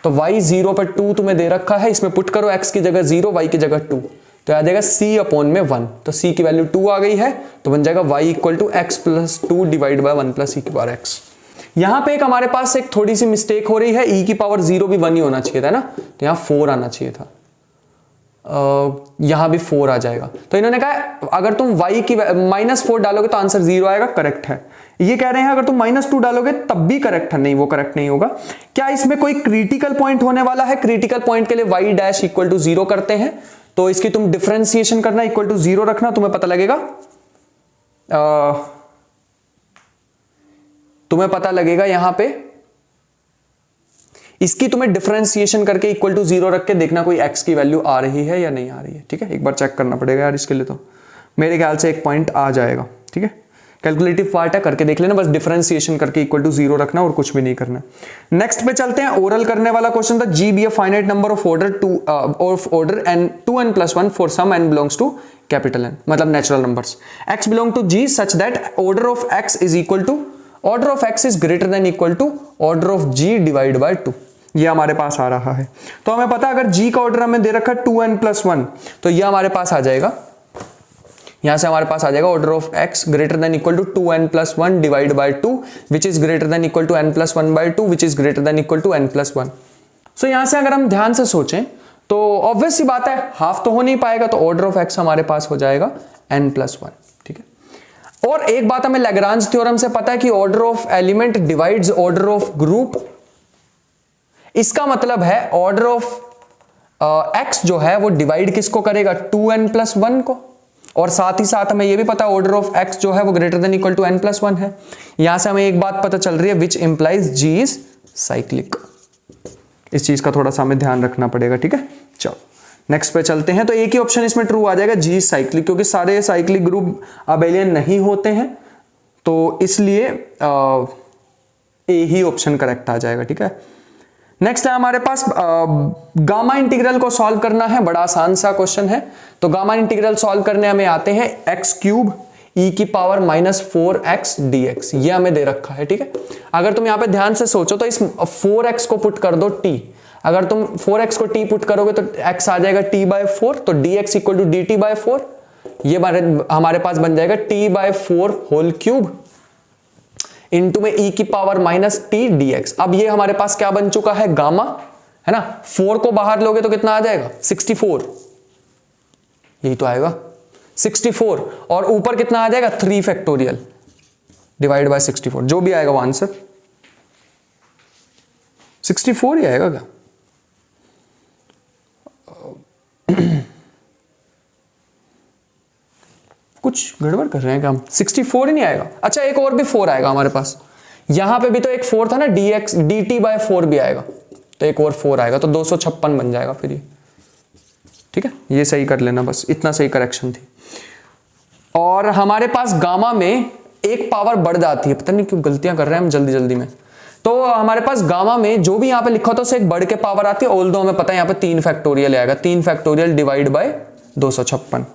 तो y 0 पे 2 तुम्हें दे रखा है, इसमें पुट करो x की जगह 0 y की जगह 2, तो आ जाएगा c अपॉन में 1, तो c की वैल्यू 2 आ गई है, तो बन जाएगा y equal to x plus 2 divide by 1 plus e की पावर x। यहां पे एक हमारे पास एक थोड़ी सी मिस्टेक हो रही है, e की पावर 0 भी 1 ही होना चाहिए था ना, तो यहां 4 आना चाहिए था, यहां भी 4 आ जाएगा, तो इन्होंने कहा अगर तुम y की -4 डालोगे तो आंसर 0 आएगा, करेक्ट है। ये कह रहे हैं अगर तुम -2 डालोगे तब भी करेक्ट है, नहीं वो करेक्ट नहीं होगा। क्या इसमें कोई क्रिटिकल पॉइंट होने वाला है? क्रिटिकल पॉइंट के लिए y डैश इक्वल टू 0 करते हैं, तो इसकी तुम डिफरेंशिएशन करना, इक्वल टू 0 रखना, तुम्हें पता लगेगा यहां पे इसकी तुम्हें डिफरेंशिएशन करके इक्वल टू 0 रख के देखना कोई x की वैल्यू आ रही है या नहीं आ रही है, ठीक है। एक बार चेक करना पड़ेगा यार इसके लिए, तो मेरे ख्याल से एक पॉइंट आ जाएगा, ठीक है। कैलकुलेटिव पार्ट है, करके देख लेना, बस डिफरेंशिएशन करके इक्वल टू 0 रखना और कुछ भी नहीं करना। नेक्स्ट पे चलते हैं, ओरल करने वाला क्वेश्चन था, g be a finite number of order n 2n+1 for some n belongs to capital N, मतलब natural numbers, x belong to g such that order of x is greater than equal to order of g divided by 2, ये हमारे पास आ रहा है। तो हमें पता अगर g का ऑर्डर हमें दे रखा है 2n+1, तो ये हमारे पास आ जाएगा, यहां से हमारे पास आ जाएगा order of x greater than equal to 2n+1 divide by 2 which is greater than equal to n+1 by 2 which is greater than equal to n+1। So यहां से अगर हम ध्यान से सोचें तो ऑब्वियस सी बात है हाफ तो हो नहीं पाएगा, तो ऑर्डर ऑफ x हमारे पास हो जाएगा n+1, ठीक है। और एक बात हमें लैग्रांज थ्योरम से पता है कि order of element divides order of group, इसका मतलब है ऑर्डर ऑफ x जो है वो डिवाइड किसको करेगा, 2n+1 को, और साथ ही साथ हमें यह भी पता है ऑर्डर ऑफ x जो है वो greater than equal to n+1 है। यहां से हमें एक बात पता चल रही है which implies g is cyclic, इस चीज का थोड़ा सा हमें ध्यान रखना पड़ेगा, ठीक है। चलो नेक्स्ट पे चलते हैं, तो एक ही ऑप्शन इसमें ट्रू आ जाएगा, g साइक्लिक, क्योंकि सारे साइक्लिक ग्रुप अबेलियन नहीं होते हैं, तो इसलिए ए ही ऑप्शन करेक्ट आ जाएगा, ठीक है। नेक्स्ट है हमारे पास गामा इंटीग्रल को सॉल्व करना है, बड़ा आसान सा क्वेश्चन है। तो गामा इंटीग्रल सॉल्व करने हमें आते हैं x³ e की पावर -4x dx, ये हमें दे रखा है, ठीक है। अगर तुम यहां पे ध्यान से सोचो तो इस 4x को पुट कर दो t, अगर तुम 4x को t पुट करोगे तो x आ जाएगा t/4, तो dx इक्वल टू dt/4, ये हमारे पास बन जाएगा t/4 होल क्यूब इनटू में e की पावर -t dx। अब ये हमारे पास क्या बन चुका है, गामा, है ना। 4 को बाहर लोगे तो कितना आ जाएगा, 64, यही तो आएगा 64, और ऊपर कितना आ जाएगा 3 फैक्टोरियल डिवाइड बाय 64, जो भी आएगा वो आंसर 64 ही आएगा क्या? कुछ गड़बड़ कर रहे हैं क्या हम, 64 ही नहीं आएगा। अच्छा एक और भी 4 आएगा हमारे पास, यहां पे भी तो एक 4 था ना, dx dt/4 भी आएगा, तो एक और 4 आएगा, तो 256 बन जाएगा फिर ये, ठीक है। ये सही कर लेना, बस इतना सही करेक्शन थी। और हमारे पास गामा में एक पावर बढ़ जाती है, पता नहीं क्यों गलतियां कर रहे हैं हम जल्दी जल्दी में। तो हमारे पास गामा में जो भी यहां पे लिखा होता है उससे एक बढ़ के पावर आती है, ऑल्दो हमें पता है यहां पे 3 फैक्टोरियल आएगा, 3 फैक्टोरियल डिवाइड बाय 256,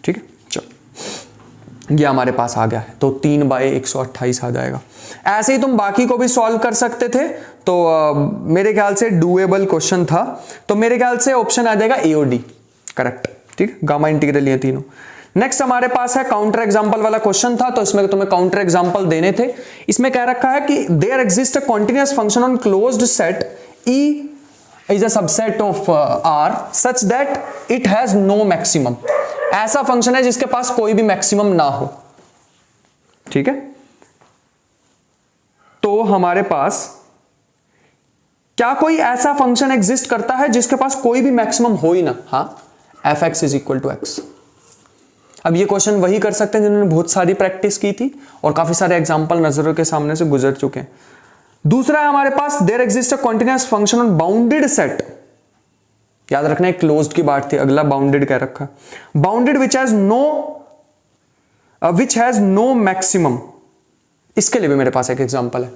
ठीक है। चलो ये हमारे पास आ गया है, तो 3/128 आ जाएगा। ऐसे ही तुम बाकी को भी सॉल्व कर सकते थे, तो मेरे ख्याल से डूएबल क्वेश्चन था, तो मेरे ख्याल से ऑप्शन आ जाएगा ए और डी, करेक्ट, ठीक है। गामा इंटीग्रल ये तीनों। नेक्स्ट हमारे पास है काउंटर एग्जांपल वाला क्वेश्चन था, तो इसमें तुम्हें काउंटर एग्जांपल देने थे। इसमें कह रखा है कि there exist a continuous function on closed set E is a subset of R such that it has no maximum, ऐसा फंक्शन है जिसके पास कोई भी मैक्सिमम ना हो, ठीक है। तो हमारे पास क्या कोई ऐसा फंक्शन एग्जिस्ट करता है जिसके पास कोई भी मैक्सिमम हो ही ना? हाँ, fx is equal to x। अब ये क्वेश्चन वही कर सकते हैं जिन्होंने बहुत सारी प्रैक्टिस की थी और काफी सारे एग्जांपल नजरों के सामने से गुजर चुके हैं। दूसरा है हमारे पास there exist a continuous function on bounded set, याद रखना है क्लोज्ड की बात थी, अगला बाउंडेड कह रखा, bounded which has no maximum. इसके लिए भी मेरे पास एक एग्जांपल है,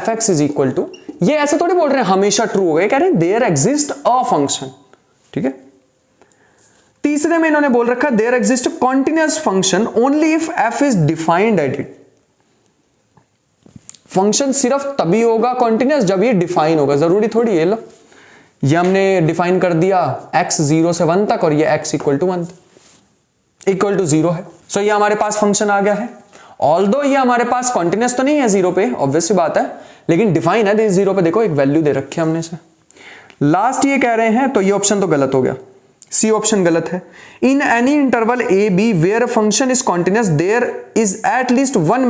fx इज इक्वल टू ये ऐसा थोड़ी बोल रहे हैं हमेशा ट्रू होगा, कह रहे हैं देयर एग्जिस्ट अ फंक्शन, ठीक है। तीसरे में इन्होंने बोल रखा there exist continuous function only if f is defined at it. Function सिर्फ तभी होगा कॉन्टिन्यूअस जब ये डिफाइन होगा, जरूरी थोड़ी है। लो ये हमने डिफाइन कर दिया x 0 से 1 तक और ये x इक्वल टू 0 है। सो ये हमारे पास फंक्शन आ गया है। ऑल्दो ये हमारे पास कॉन्टिन्यूअस तो नहीं है 0 पे, ऑब्वियस सी बात है, लेकिन डिफाइन है। 0 पे देखो एक वैल्यू दे रखी है हमने से। लास्ट ये कह रहे हैं, तो ये ऑप्शन तो गलत हो गया, सी ऑप्शन गलत है। In any interval A B where function is continuous there is at least one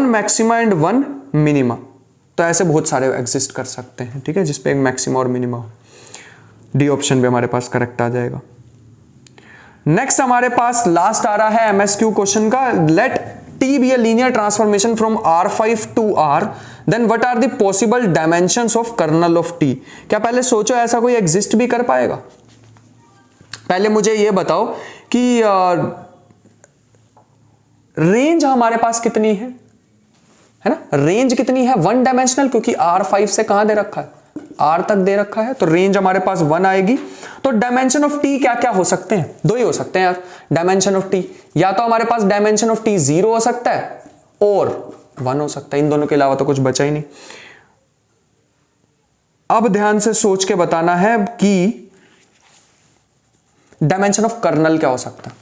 maxima and one minima. तो ऐसे बहुत सारे एग्जिस्ट कर सकते हैं, ठीक है, जिसपे एक मैक्सिमा और मिनिमा हो। डी ऑप्शन पे हमारे पास करेक्ट आ जाएगा। नेक्स्ट हमारे पास लास्ट आ रहा है एमएसक्यू क्वेश्चन का। Let T be a linear transformation from R5 to R, then what are the possible dimensions of kernel of T. क्या पहले सोचो ऐसा कोई एग्जिस्ट भी कर पाएगा? पहले मुझे ये बताओ कि रेंज हमारे पास कितनी है ना, रेंज कितनी है? 1 डायमेंशनल, क्योंकि R5 से कहां दे रखा है, R तक दे रखा है, तो रेंज हमारे पास 1 आएगी। तो डायमेंशन ऑफ टी क्या क्या हो सकते हैं? 2 ही हो सकते हैं यार डायमेंशन ऑफ टी, या तो हमारे पास डायमेंशन ऑफ टी 0 हो सकता है और 1 हो सकता है, इन दोनों के अलावा तो कुछ बचा ही नहीं। अब ध्यान से सोच के बताना है कि डायमेंशन ऑफ कर्नल क्या हो सकता है।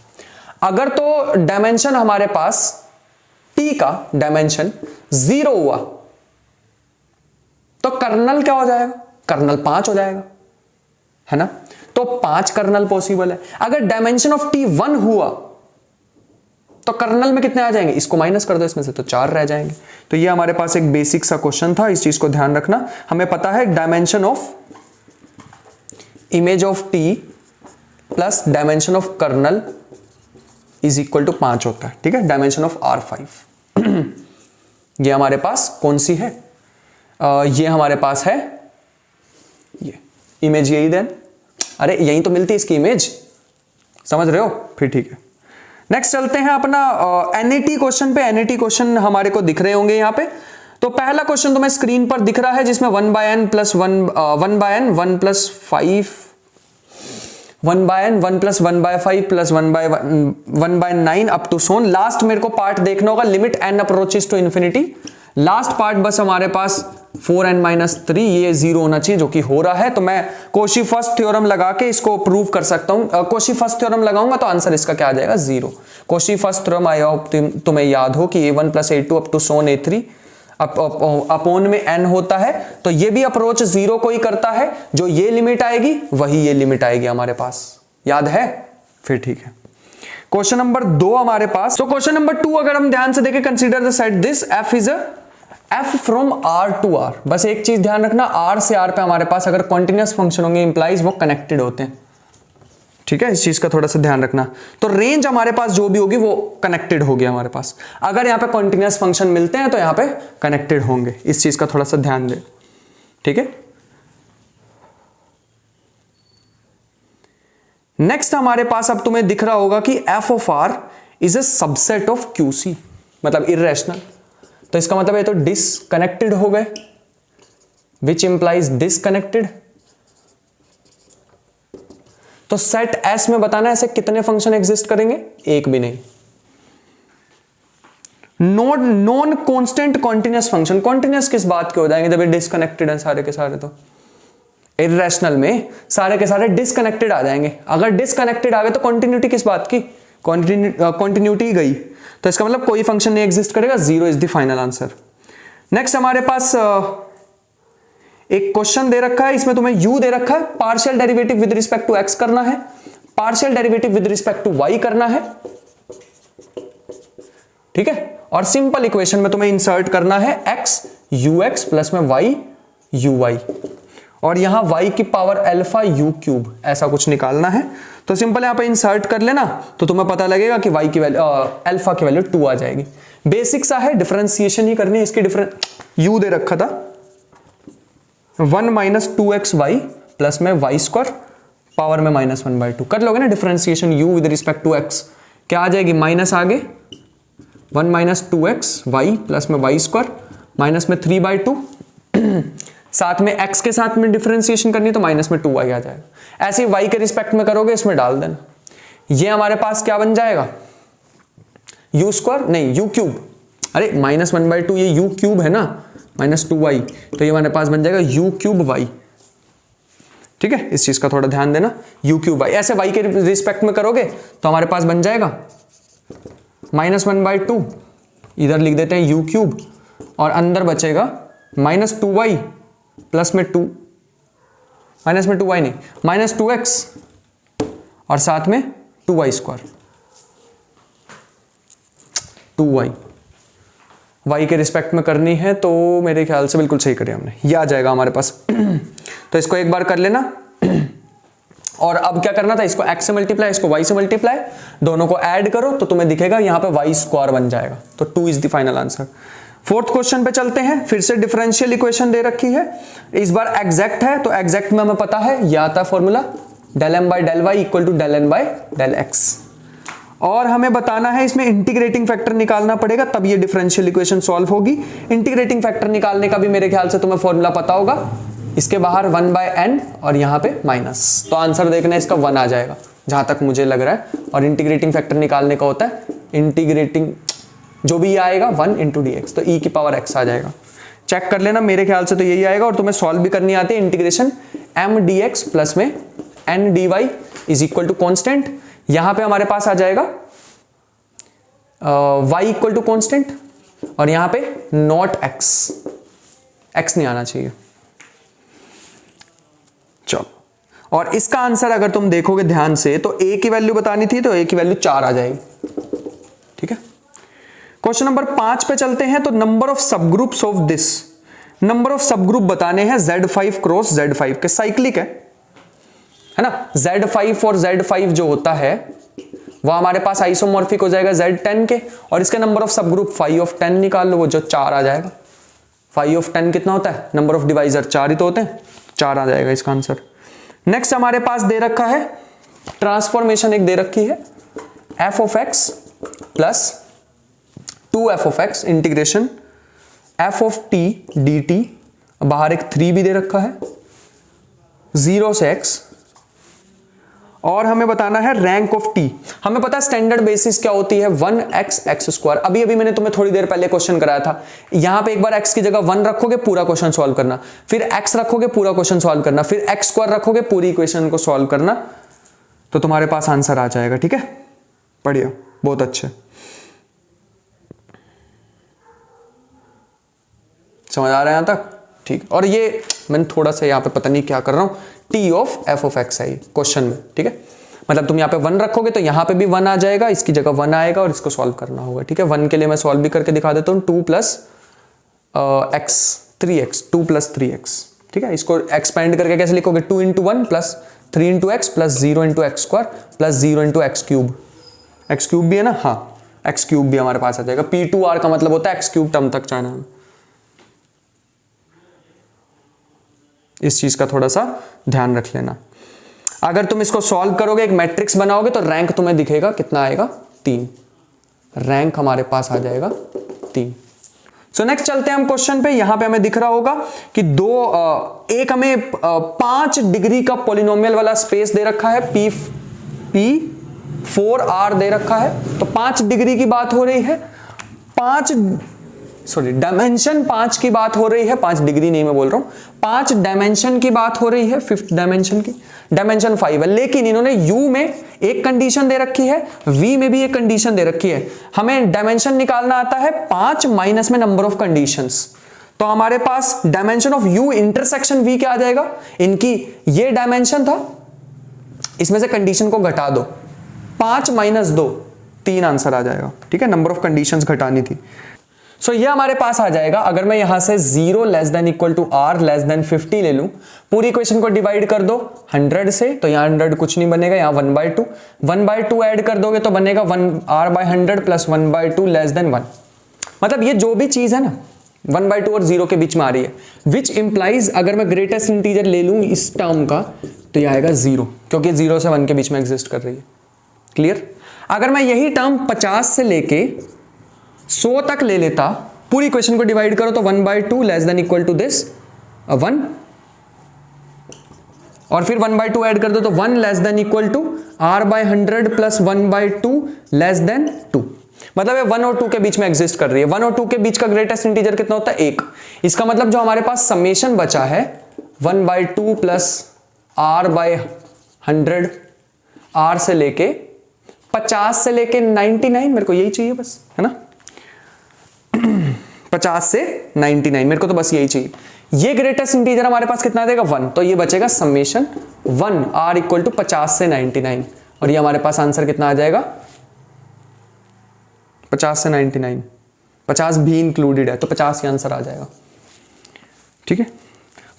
अगर तो डायमेंशन हमारे पास टी का डायमेंशन 0 हुआ तो कर्नल क्या हो जाएगा? कर्नल 5 हो जाएगा, है ना। तो 5 कर्नल पॉसिबल है। अगर डायमेंशन ऑफ टी 1 हुआ तो कर्नल में कितने आ जाएंगे? इसको माइनस कर दो इसमें से, तो 4 रह जाएंगे। तो ये हमारे पास एक बेसिक सा क्वेश्चन था, इस चीज को ध्यान रखना। हमें पता है dimension of image of T plus dimension of kernel is equal to 5 होता है, ठीक है, डायमेंशन ऑफ R5। ये हमारे पास कौन सी है? ये हमारे पास है ये इमेज, यही देन, अरे यही तो मिलती है इसकी इमेज, समझ रहे हो? फिर ठीक है। नेक्स्ट चलते हैं अपना एनईटी क्वेश्चन पे। एनईटी क्वेश्चन हमारे को दिख रहे होंगे यहाँ पे। तो पहला क्वेश्चन तुम्हें स्क्रीन पर दिख रहा है, जिसमें 1/n plus 1 plus 5 1/n 1 plus 1/5 plus 1/9 up to so on. Last मेरे को पार्ट देखना होगा, limit n approaches to infinity. Last part बस हमारे पास 4n-3 ये 0 होना चाहिए, जो कि हो रहा है। तो मैं कोशी फर्स्ट थ्योरम लगा के इसको प्रूव कर सकता हूं। कोशी फर्स्ट थ्योरम लगाऊंगा तो आंसर इसका क्या आ जाएगा? 0। Cauchy first theorem I hope तुम्हें याद हो कि a1 plus a2 up to so on a3 upon में n होता है। तो ये भी अप्रोच 0 को ही करता है, जो ये लिमिट आएगी वही ये लिमिट आएगी हमारे पास, याद है? फिर ठीक है। क्वेश्चन नंबर 2 हमारे पास। तो क्वेश्चन नंबर 2 अगर हम ध्यान से देखें, consider the set this f is a f from R to R। बस एक चीज ध्यान रखना, R से R पे हमारे पास अगर कॉन्टिन्यूअस फंक्शन होंगे इंप्लाइज वो कनेक्टेड होते हैं, ठीक है, इस चीज का थोड़ा सा ध्यान रखना। तो रेंज हमारे पास जो भी होगी वो कनेक्टेड होगी हमारे पास। अगर यहाँ पे कॉन्टिन्यूअस फंक्शन मिलते हैं तो यहाँ पे कनेक्टेड होंगे, इस चीज का थोड़ा सा ध्यान दे, ठीक है। नेक्स्ट हमारे पास अब तुम्हें दिख रहा होगा कि f of R is a subset of QC, मतलब इर्रेशनल। तो इसका मतलब है तो डिसकनेक्टेड हो गए, विच इंप्लाइज डिसकनेक्टेड। तो सेट S में बताना ऐसे कितने फंक्शन एग्जिस्ट करेंगे? एक भी नहीं। Non constant continuous function, continuous किस बात के हो जाएंगे जब ये डिसकनेक्टेड है सारे के सारे? तो इर्रेशनल में सारे के सारे डिसकनेक्टेड आ जाएंगे। अगर डिसकनेक्टेड आ गए तो कंटिन्यूटी किस बात की? कंटिन्यूटी गई, तो इसका मतलब कोई फंक्शन नहीं एग्जिस्ट करेगा। 0 is the final answer. Next हमारे पास एक क्वेश्चन दे रखा है, इसमें तुम्हें u दे रखा है, partial derivative with respect to x करना है, partial derivative with respect to y करना है, ठीक है। और सिंपल इक्वेशन में तुम्हें इंसर्ट करना है x ux प्लस में y uy, और यहां y की पावर अल्फा u क्यूब, ऐसा कुछ निकालना है। तो सिंपल यहां पे इंसर्ट कर लेना, तो तुम्हें पता लगेगा कि y की वैल्यू अल्फा की वैल्यू 2 आ जाएगी। बेसिक सा है, डिफरेंशिएशन ही करनी है इसकी। u दे रखा था 1 माइनस 2xy प्लस में y स्क्वायर पावर में -1/2 कर लोगे ना differentiation u with respect to x, क्या आ जाएगी? माइनस आगे 1 माइनस 2xy प्लस में y स्क्वायर माइनस में 3/2 साथ में x के साथ में डिफरेंशिएशन करनी तो माइनस में 2y आ जाएगा। ऐसे ही y के रिस्पेक्ट में करोगे इसमें डाल देना। ये हमारे पास क्या बन जाएगा, u स्क्वायर नहीं u क्यूब, अरे -1/2 ये u क्यूब है ना, -2y, तो ये हमारे पास बन जाएगा u क्यूब y। ठीक है, इस चीज का थोड़ा ध्यान देना, u क्यूब y। ऐसे y के रिस्पेक्ट में करोगे तो हमारे पास बन जाएगा -1/2, इधर लिख देते हैं u क्यूब, और अंदर बचेगा -2y प्लस में 2, माइनस में 2y नहीं, -2x और साथ में 2y स्क्वायर, 2y y के रिस्पेक्ट में करनी है तो मेरे ख्याल से बिल्कुल सही करिए हमने, ये आ जाएगा हमारे पास। तो इसको एक बार कर लेना, और अब क्या करना था, इसको x से मल्टीप्लाई, इसको y से मल्टीप्लाई, दोनों को ऐड करो तो तुम्हें दिखेगा यहाँ पे y स्क्वायर बन जाएगा। तो 2 is the final answer. Fourth question पे चलते हैं, फिर से डिफरेंशियल इक्वेशन दे रखी है, इस बार एग्जैक्ट है, तो एग्जैक्ट में हमें पता है यह आता है formula del m by del y equal to del n by del x, और हमें बताना है इसमें इंटीग्रेटिंग फैक्टर निकालना पड़ेगा, तब ये डिफरेंशियल इक्वेशन सॉल्व होगी। इंटीग्रेटिंग फैक्टर निकालने का भी मेरे ख्याल से तुम्हें फॉर्मूला पता होगा, इसके बाहर 1/n और यहाँ पे माइनस, तो आंसर देखना इसका 1 आ जाएगा जहां तक मुझे लग रहा है। और इंटीग्रेटिंग फैक्टर निकालने का होता है इंटीग्रेटिंग, जो भी आएगा 1 × dx, तो e की पावर x आ जाएगा। चेक कर लेना, मेरे ख्याल से तो यही आएगा, और तुम्हें सॉल्व भी करनी आती है। इंटीग्रेशन m dx प्लस में n dy is equal to constant, यहां पे हमारे पास आ जाएगा y इक्वल टू कॉन्स्टेंट, और यहां पे नॉट x नहीं आना चाहिए। चलो, और इसका आंसर अगर तुम देखोगे ध्यान से तो a की वैल्यू बतानी थी, तो a की वैल्यू 4 आ जाएगी। ठीक है, क्वेश्चन नंबर 5 पे चलते हैं। तो नंबर ऑफ सब groups of this, number of सब ग्रुप बताने हैं Z5 क्रॉस Z5 के, साइक्लिक है ना। Z5 और Z5 जो होता है वह हमारे पास आइसोमॉर्फिक हो जाएगा Z10 के, और इसके नंबर ऑफ सब ग्रुप 5 of 10 निकाल लो, वो जो 4 आ जाएगा। 5 of 10 कितना होता है, नंबर ऑफ डिवाइजर 4 ही तो होते हैं, 4 आ जाएगा इसका आंसर। नेक्स्ट हमारे पास दे रखा है ट्रांसफॉर्मेशन, एक दे रखी है f of x plus 2f of x integration f of t dt, बाहर एक 3 भी दे रखा है, 0 से x, और हमें बताना है रैंक ऑफ t। हमें पता है स्टैंडर्ड बेसिस क्या होती है, 1x x स्क्वायर। अभी मैंने तुम्हें थोड़ी देर पहले क्वेश्चन कराया था, यहां पे एक बार x की जगह 1 रखोगे पूरा क्वेश्चन सॉल्व करना, फिर x रखोगे पूरा क्वेश्चन सॉल्व करना, फिर x स्क्वायर रखोगे पूरी इक्वेशन को सॉल्व करना, तो तुम्हारे पास आंसर आ जाएगा। ठीक है, बढ़िया, बहुत अच्छे, समझ आ रहा है यहां तक? ठीक, और ये मैंने थोड़ा सा यहाँ पे पता नहीं क्या कर रहा हूं, t of f of x है क्वेश्चन में। ठीक है, मतलब तुम यहाँ पे 1 रखोगे तो यहाँ पे भी 1 आ जाएगा, इसकी जगह 1 आएगा, और इसको सॉल्व करना होगा। ठीक है, 1 के लिए मैं सॉल्व भी करके दिखा देता हूँ, 2 plus x 3x, 2 plus 3x। ठीक है, इसको एक्सपेंड करके कैसे लिखोगे, 2 × 1 plus 3 × x plus 0 × x square plus 0 × x cube. x cube भी है ना, हाँ x क्यूब भी हमारे पास आ जाएगा। P2R का मतलब होता है x क्यूब टर्म तक जाना है, इस चीज का थोड़ा सा ध्यान रख लेना। अगर तुम इसको सॉल्व करोगे, एक मैट्रिक्स बनाओगे, तो रैंक तुम्हें दिखेगा कितना आएगा, 3। रैंक हमारे पास आ जाएगा 3। सो नेक्स्ट चलते हैं हम क्वेश्चन पे। यहां पे हमें दिख रहा होगा कि एक हमें 5 डिग्री का पॉलिनोमियल वाला स्पेस दे रखा है, P4R दे रखा है। तो 5 डिग्री की बात हो रही है, डायमेंशन 5 की बात हो रही है, 5 डिग्री नहीं मैं बोल रहा हूं, 5 डायमेंशन की बात हो रही है, 5th डायमेंशन की, डायमेंशन 5 है। लेकिन इन्होंने u में एक कंडीशन दे रखी है, v में भी एक कंडीशन दे रखी है। हमें डायमेंशन निकालना आता है 5 माइनस में नंबर ऑफ कंडीशंस। तो हमारे पास dimension of u intersection v क्या आ जाएगा, इनकी ये डायमेंशन था, इसमें से कंडीशन को घटा दो, 5 माइनस 2, 3 आंसर आ जाएगा। ठीक है, नंबर ऑफ कंडीशंस घटानी थी। सो ये हमारे पास आ जाएगा। अगर मैं यहां से 0 less than equal to r less than 50 ले लूं, पूरी इक्वेशन को डिवाइड कर दो 100 से, तो यहां 100 कुछ नहीं बनेगा, यहां 1/2, 1/2 ऐड कर दोगे तो बनेगा 1r/100 प्लस 1/2 लेस देन 1। मतलब ये जो भी चीज है ना 1/2 और 0 के बीच में आ रही है, विच इंप्लाइज अगर मैं ग्रेटेस्ट इंटीजर ले लूं इस टर्म का, तो ये आएगा 0, क्योंकि 0 से 1 के बीच में एग्जिस्ट कर रही है। क्लियर? अगर मैं यही टर्म 50 से लेके 100 तक ले लेता, पूरी इक्वेशन को डिवाइड करो तो 1/2 less than equal to this 1 और फिर 1/2 ऐड कर दो तो 1 less than equal to r/100 plus 1/2 less than 2। मतलब ये 1 और 2 के बीच में एग्जिस्ट कर रही है। 1 और 2 के बीच का ग्रेटेस्ट इंटीजर कितना होता है? 1। इसका मतलब जो हमारे पास समेशन बचा है 1/2 प्लस r/100, r से लेके 50 से लेके 99, मेरे को यही चाहिए बस, है ना 50 से 99 मेरे को तो बस यही चाहिए। ये ग्रेटेस्ट इंटीजर हमारे पास कितना देगा? 1। तो ये बचेगा समेशन 1 r इक्वल टू 50 से 99 और ये हमारे पास आंसर कितना आ जाएगा? 50 से 99, 50 भी इंक्लूडेड है तो 50 ही आंसर आ जाएगा। ठीक है।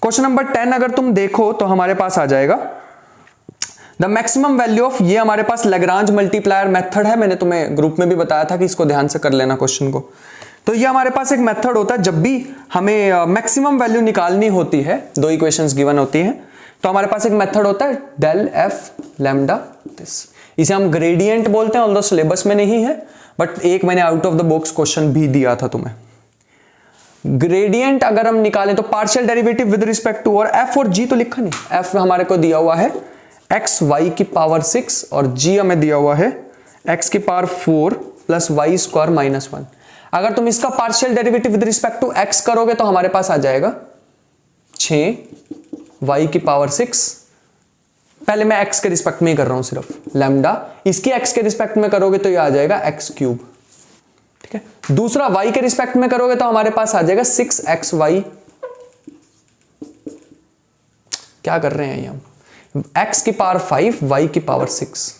क्वेश्चन नंबर 10 अगर तुम देखो तो हमारे पास आ जाएगा द मैक्सिमम वैल्यू ऑफ, ये हमारे पास लैग्रांज मल्टीप्लायर मेथड है। मैंने तुम्हें ग्रुप में भी बताया था कि इसको ध्यान से कर लेना क्वेश्चन को। तो ये हमारे पास एक मेथड होता है जब भी हमें मैक्सिमम वैल्यू निकालनी होती है, दो इक्वेशंस गिवन होती हैं, तो हमारे पास एक मेथड होता है डेल एफ लैम्डा दिस। इसे हम ग्रेडियंट बोलते हैं, ऑल्दो सिलेबस में नहीं है बट एक मैंने out of the box question भी दिया था तुम्हें। ग्रेडियंट अगर हम निकालें तो partial derivative with respect to, और एफ और जी तो लिखा नहीं, एफ हमारे को दिया हुआ है एक्स वाई की पावर 6 और जी हमें दिया हुआ है एक्स की power 4 plus y square minus 1। अगर तुम इसका partial derivative with respect to x करोगे तो हमारे पास आ जाएगा 6 वाई की पावर 6, पहले मैं एक्स के रिस्पेक्ट में ही कर रहा हूं सिर्फ लैम्डा, इसकी एक्स के रिस्पेक्ट में करोगे तो ये आ जाएगा एक्स क्यूब। ठीक है। दूसरा वाई के रिस्पेक्ट में करोगे तो हमारे पास आ जाएगा 6xy, क्या कर रहे हैं ये हम, x की पावर 5 y की पावर 6,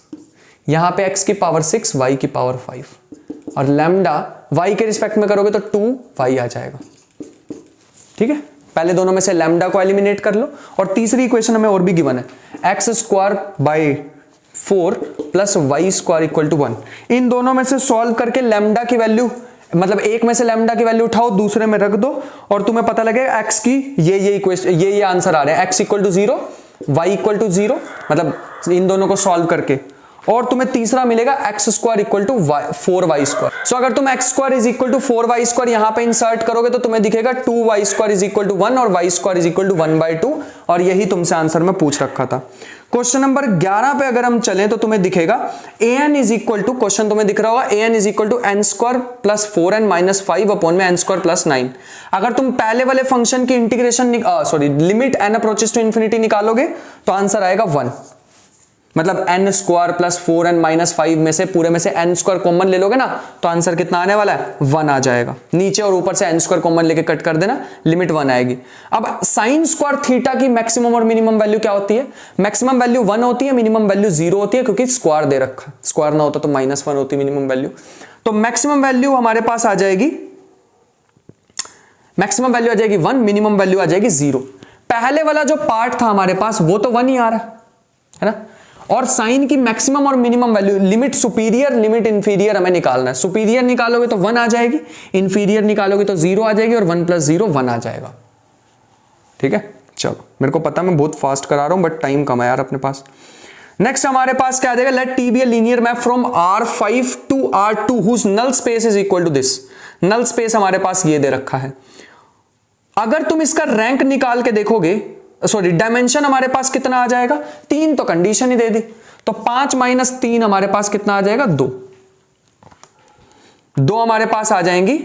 यहां पे x की पावर 6 y की पावर 5 और लैम्डा y के रिस्पेक्ट में करोगे तो 2y आ जाएगा। ठीक है। पहले दोनों में से लैम्डा को एलिमिनेट कर लो और तीसरी इक्वेशन हमें और भी गिवन है x square by 4 plus y square equal to 1। इन दोनों में से सॉल्व करके लैम्डा की वैल्यू, मतलब एक में से लैम्डा की वैल्यू उठाओ दूसरे में रख दो और तुम्हें पता लगे एक्स की ये इक्वेशन, ये आंसर आ रहे हैं x equal to 0 y equal to 0, मतलब इन दोनों को सॉल्व करके, और तुम्हें तीसरा मिलेगा x square equal to 4y square. So अगर तुम x square is equal to 4y square यहां पे इंसर्ट करोगे तो तुम्हें दिखेगा 2y square is equal to 1 और y square is equal to 1/2, और यही तुमसे आंसर में पूछ रखा था। क्वेश्चन नंबर 11 पे अगर हम चलें तो तुम्हें दिखेगा an is equal to, question तुम्हें दिख रहा होगा an is equal to n square plus 4n minus 5 upon में n स्क्वायर प्लस 9। अगर तुम पहले वाले फंक्शन की integration limit n approaches to infinity निकालोगे तो आंसर आएगा 1, मतलब n square plus 4n minus 5 में से पूरे में से n स्क्वायर कॉमन ले लोगे ना तो आंसर कितना आने वाला है? 1 आ जाएगा। नीचे और ऊपर से n स्क्वायर कॉमन लेके कट कर देना, लिमिट 1 आएगी। अब साइन स्क्वायर थीटा की मैक्सिमम और मिनिमम वैल्यू क्या होती है? मैक्सिमम वैल्यू 1 होती है, मिनिमम वैल्यू 0 होती है, क्योंकि स्क्वायर दे रखा, स्क्वायर ना होता तो -1 होती मिनिमम वैल्यू। तो मैक्सिमम वैल्यू हमारे पास आ जाएगी, मैक्सिमम वैल्यू आ जाएगी 1, मिनिमम वैल्यू आ जाएगी 0। पहले वाला जो पार्ट था हमारे पास वो तो 1 ही आ रहा है ना, और साइन की मैक्सिमम और minimum value, limit superior limit inferior हमें निकालना है। सुपीरियर निकालोगे तो 1 आ जाएगी, इंफीरियर निकालोगे तो 0 आ जाएगी, और 1 + 0 1 आ जाएगा। ठीक है। चलो, मेरे को पता मैं बहुत फास्ट करा रहा हूं बट टाइम कम है यार अपने पास। नेक्स्ट हमारे पास क्या आ जाएगा? Let T be a linear map from R5 to R2 whose null space is equal to this. Null space हमारे पास ये दे रखा है। अगर तुम इसका रैंक निकाल के देखोगे, सॉरी डायमेंशन हमारे पास कितना आ जाएगा? 3 तो कंडीशन ही दे दी, तो 5 - 3 हमारे पास कितना आ जाएगा? 2 हमारे पास आ जाएंगी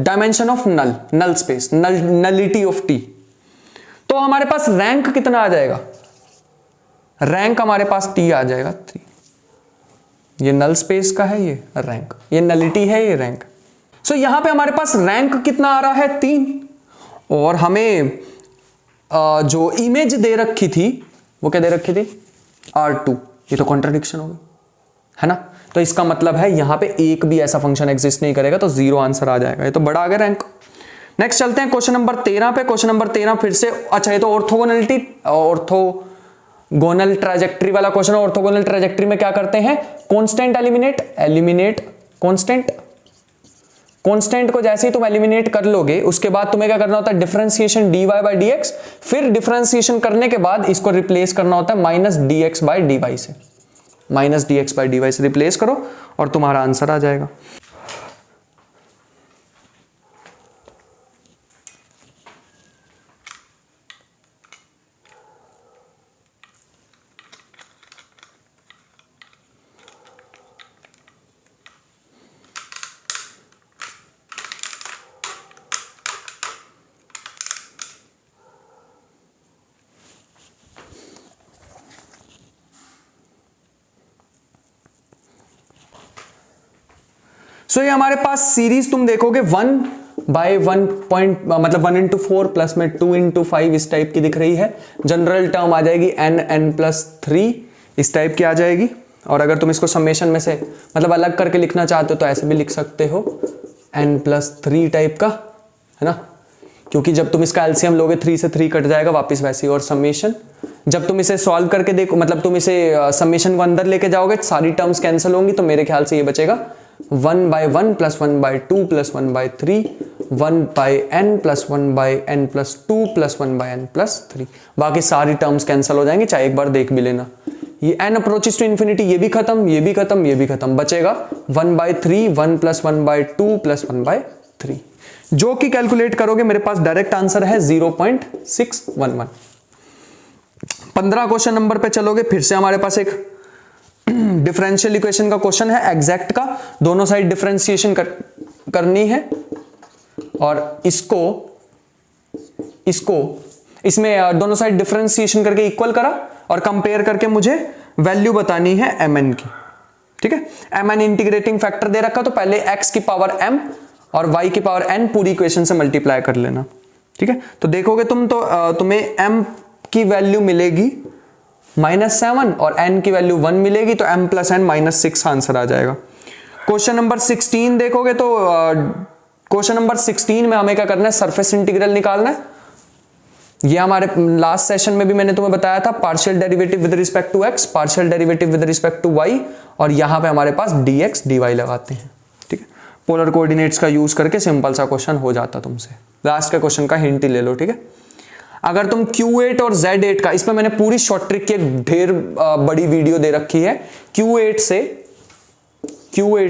dimension of null space, nullity of T. तो हमारे पास रैंक कितना आ जाएगा? रैंक हमारे पास टी आ जाएगा 3। ये नल स्पेस का है, ये रैंक, ये नलिटी है, ये रैंक। सो यहां पे हमारे पास रैंक कितना आ रहा है? 3, और हमें जो इमेज दे रखी थी वो क्या दे रखी थी? R2। ये तो कॉन्ट्रडिक्शन हो गई है ना, तो इसका मतलब है यहां पे एक भी ऐसा फंक्शन एग्जिस्ट नहीं करेगा, तो 0 आंसर आ जाएगा। ये तो बड़ा आ गया रैंक। नेक्स्ट चलते हैं क्वेश्चन नंबर 13 पे। क्वेश्चन नंबर 13 फिर से, अच्छा ये तो ऑर्थोगोनलिटी, ऑर्थोगोनल ट्रैजेक्टरी वाला क्वेश्चन है। ऑर्थोगोनल ट्रैजेक्टरी में क्या करते हैं? कांस्टेंट एलिमिनेट कांस्टेंट को जैसे ही तुम एलिमिनेट कर लोगे उसके बाद तुम्हें क्या करना होता है? डिफरेंशिएशन dy/dx, फिर डिफरेंशिएशन करने के बाद इसको रिप्लेस करना होता है -dx/dy से। -dx/dy से रिप्लेस करो और तुम्हारा आंसर आ जाएगा। सो ये हमारे पास सीरीज तुम देखोगे 1 बाय 1 पॉइंट मतलब 1 into 4 प्लस में 2 into 5 इस टाइप की दिख रही है। जनरल टर्म आ जाएगी n+3 इस टाइप की आ जाएगी। और अगर तुम इसको समेशन में से मतलब अलग करके लिखना चाहते हो तो ऐसे भी लिख सकते हो n+3 टाइप का, है ना, क्योंकि जब तुम इसका एलसीएम लोगे 3 से 3 कट जाएगा वापस वैसे ही। और समेशन जब तुम इसे सॉल्व करके देखो मतलब तुम इसे समेशन को अंदर लेके जाओगे सारी टर्म्स कैंसिल होंगी, तो मेरे ख्याल से ये बचेगा 1/1 + 1/2 + 1/3 1/n + 1/n+2 + 1/n+3। बाकी सारी टर्म्स कैंसिल हो जाएंगे, चाहे एक बार देख भी लेना। ये n अप्रोचेस टू इन्फिनिटी, ये भी खत्म, ये भी खत्म, ये भी खत्म, बचेगा 1/3 1 + 1/2 + 1/3, जो कि कैलकुलेट करोगे मेरे पास डायरेक्ट आंसर है 0.611। 15 क्वेश्चन नंबर पे चलोगे, फिर से हमारे पास एक डिफरेंशियल इक्वेशन का क्वेश्चन है एग्जैक्ट का। दोनों साइड डिफरेंशिएशन करनी है और इसमें दोनों साइड डिफरेंशिएशन करके इक्वल करा और कंपेयर करके मुझे वैल्यू बतानी है mn की। ठीक है, mn इंटीग्रेटिंग फैक्टर दे रखा, तो पहले x की पावर m और y की पावर n पूरी इक्वेशन से मल्टीप्लाई कर लेना। ठीक है, तो देखोगे तुम तो तुम्हें m की वैल्यू मिलेगी -7 और n की वैल्यू 1 मिलेगी, तो m + n -6 आंसर आ जाएगा। क्वेश्चन नंबर 16 देखोगे तो क्वेश्चन नंबर 16 में हमें क्या करना है, सरफेस इंटीग्रल निकालना है। ये हमारे लास्ट सेशन में भी मैंने तुम्हें बताया था, partial derivative with respect to x, partial derivative with respect to y, और यहां पे हमारे पास dx dy लगाते हैं। ठीक है, पोलर कोऑर्डिनेट्स का यूज करके सिंपल सा क्वेश्चन हो जाता तुमसे। लास्ट का क्वेश्चन का हिंट ही ले लो। ठीक है, अगर तुम Q8 और Z8 का, इसमें मैंने पूरी शॉर्ट ट्रिक की एक ढेर बड़ी वीडियो दे रखी है। Q8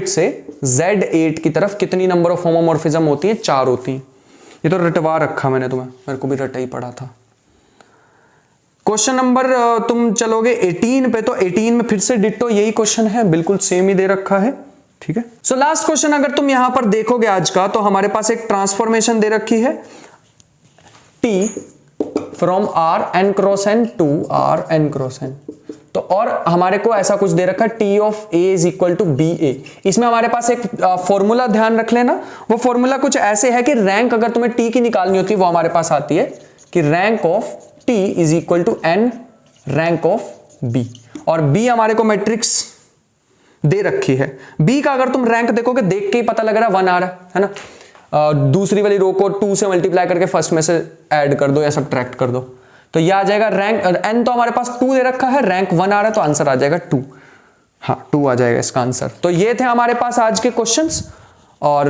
से Z8 की तरफ कितनी नंबर ऑफ होमोमॉर्फिज्म होती है, 4 होती हैं। ये तो रटवा रखा मैंने तुम्हें, मेरे को भी रटा ही पड़ा था। क्वेश्चन नंबर तुम चलोगे 18 पे, तो 18 में फिर से डिट्टो यही क्वेश्चन है, बिल्कुल सेम ही दे रखा है। ठीक है, सो लास्ट क्वेश्चन अगर तुम यहां पर देखोगे आज का, तो हमारे पास एक ट्रांसफॉर्मेशन दे रखी है T from Rn×n to Rn×n। तो और हमारे को ऐसा कुछ दे रखा है T of A is equal to BA। इसमें हमारे पास एक फॉर्मूला ध्यान रख लेना, वो फॉर्मूला कुछ ऐसे है कि रैंक अगर तुम्हें T की निकालनी होती है वो हमारे पास आती है कि rank of T is equal to n rank of B। और B हमारे को मैट्रिक्स दे रखी है। B का अगर तुम रैंक देखोगे, देख के ही पता लग रहा है 1 आ रहा है ना। दूसरी वाली रो को 2 से मल्टीप्लाई करके फर्स्ट में से ऐड कर दो या सब्ट्रैक्ट कर दो, तो ये आ जाएगा रैंक n, तो हमारे पास 2 दे रखा है, रैंक 1 आ रहा है, तो आंसर आ जाएगा 2। हाँ, 2 आ जाएगा इसका आंसर। तो ये थे हमारे पास आज के क्वेश्चंस, और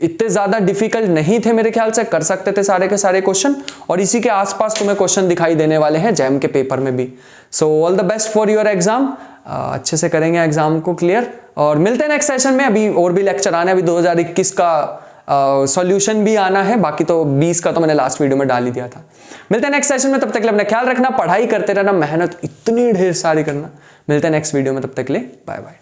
इतने ज्यादा डिफिकल्ट नहीं थे मेरे ख्याल से, कर सकते थे सारे के सारे क्वेश्चन, और इसी के आसपास तुम्हें क्वेश्चन दिखाई देने वाले हैं जैम के पेपर में भी। So all the best for your exam, अच्छे से करेंगे एग्जाम को क्लियर, और मिलते हैं नेक्स्ट सेशन में। अभी और भी लेक्चर आने, अभी 2021 का सॉल्यूशन भी आना है, बाकी तो 20 का तो मैंने लास्ट वीडियो में डाल ही दिया था। मिलते हैं नेक्स्ट सेशन में, तब तक के लिए अपना ख्याल रखना, पढ़ाई करते रहना, मेहनत इतनी ढेर सारी करना। मिलते हैं नेक्स्ट वीडियो में, तब तक के लिए बाय बाय।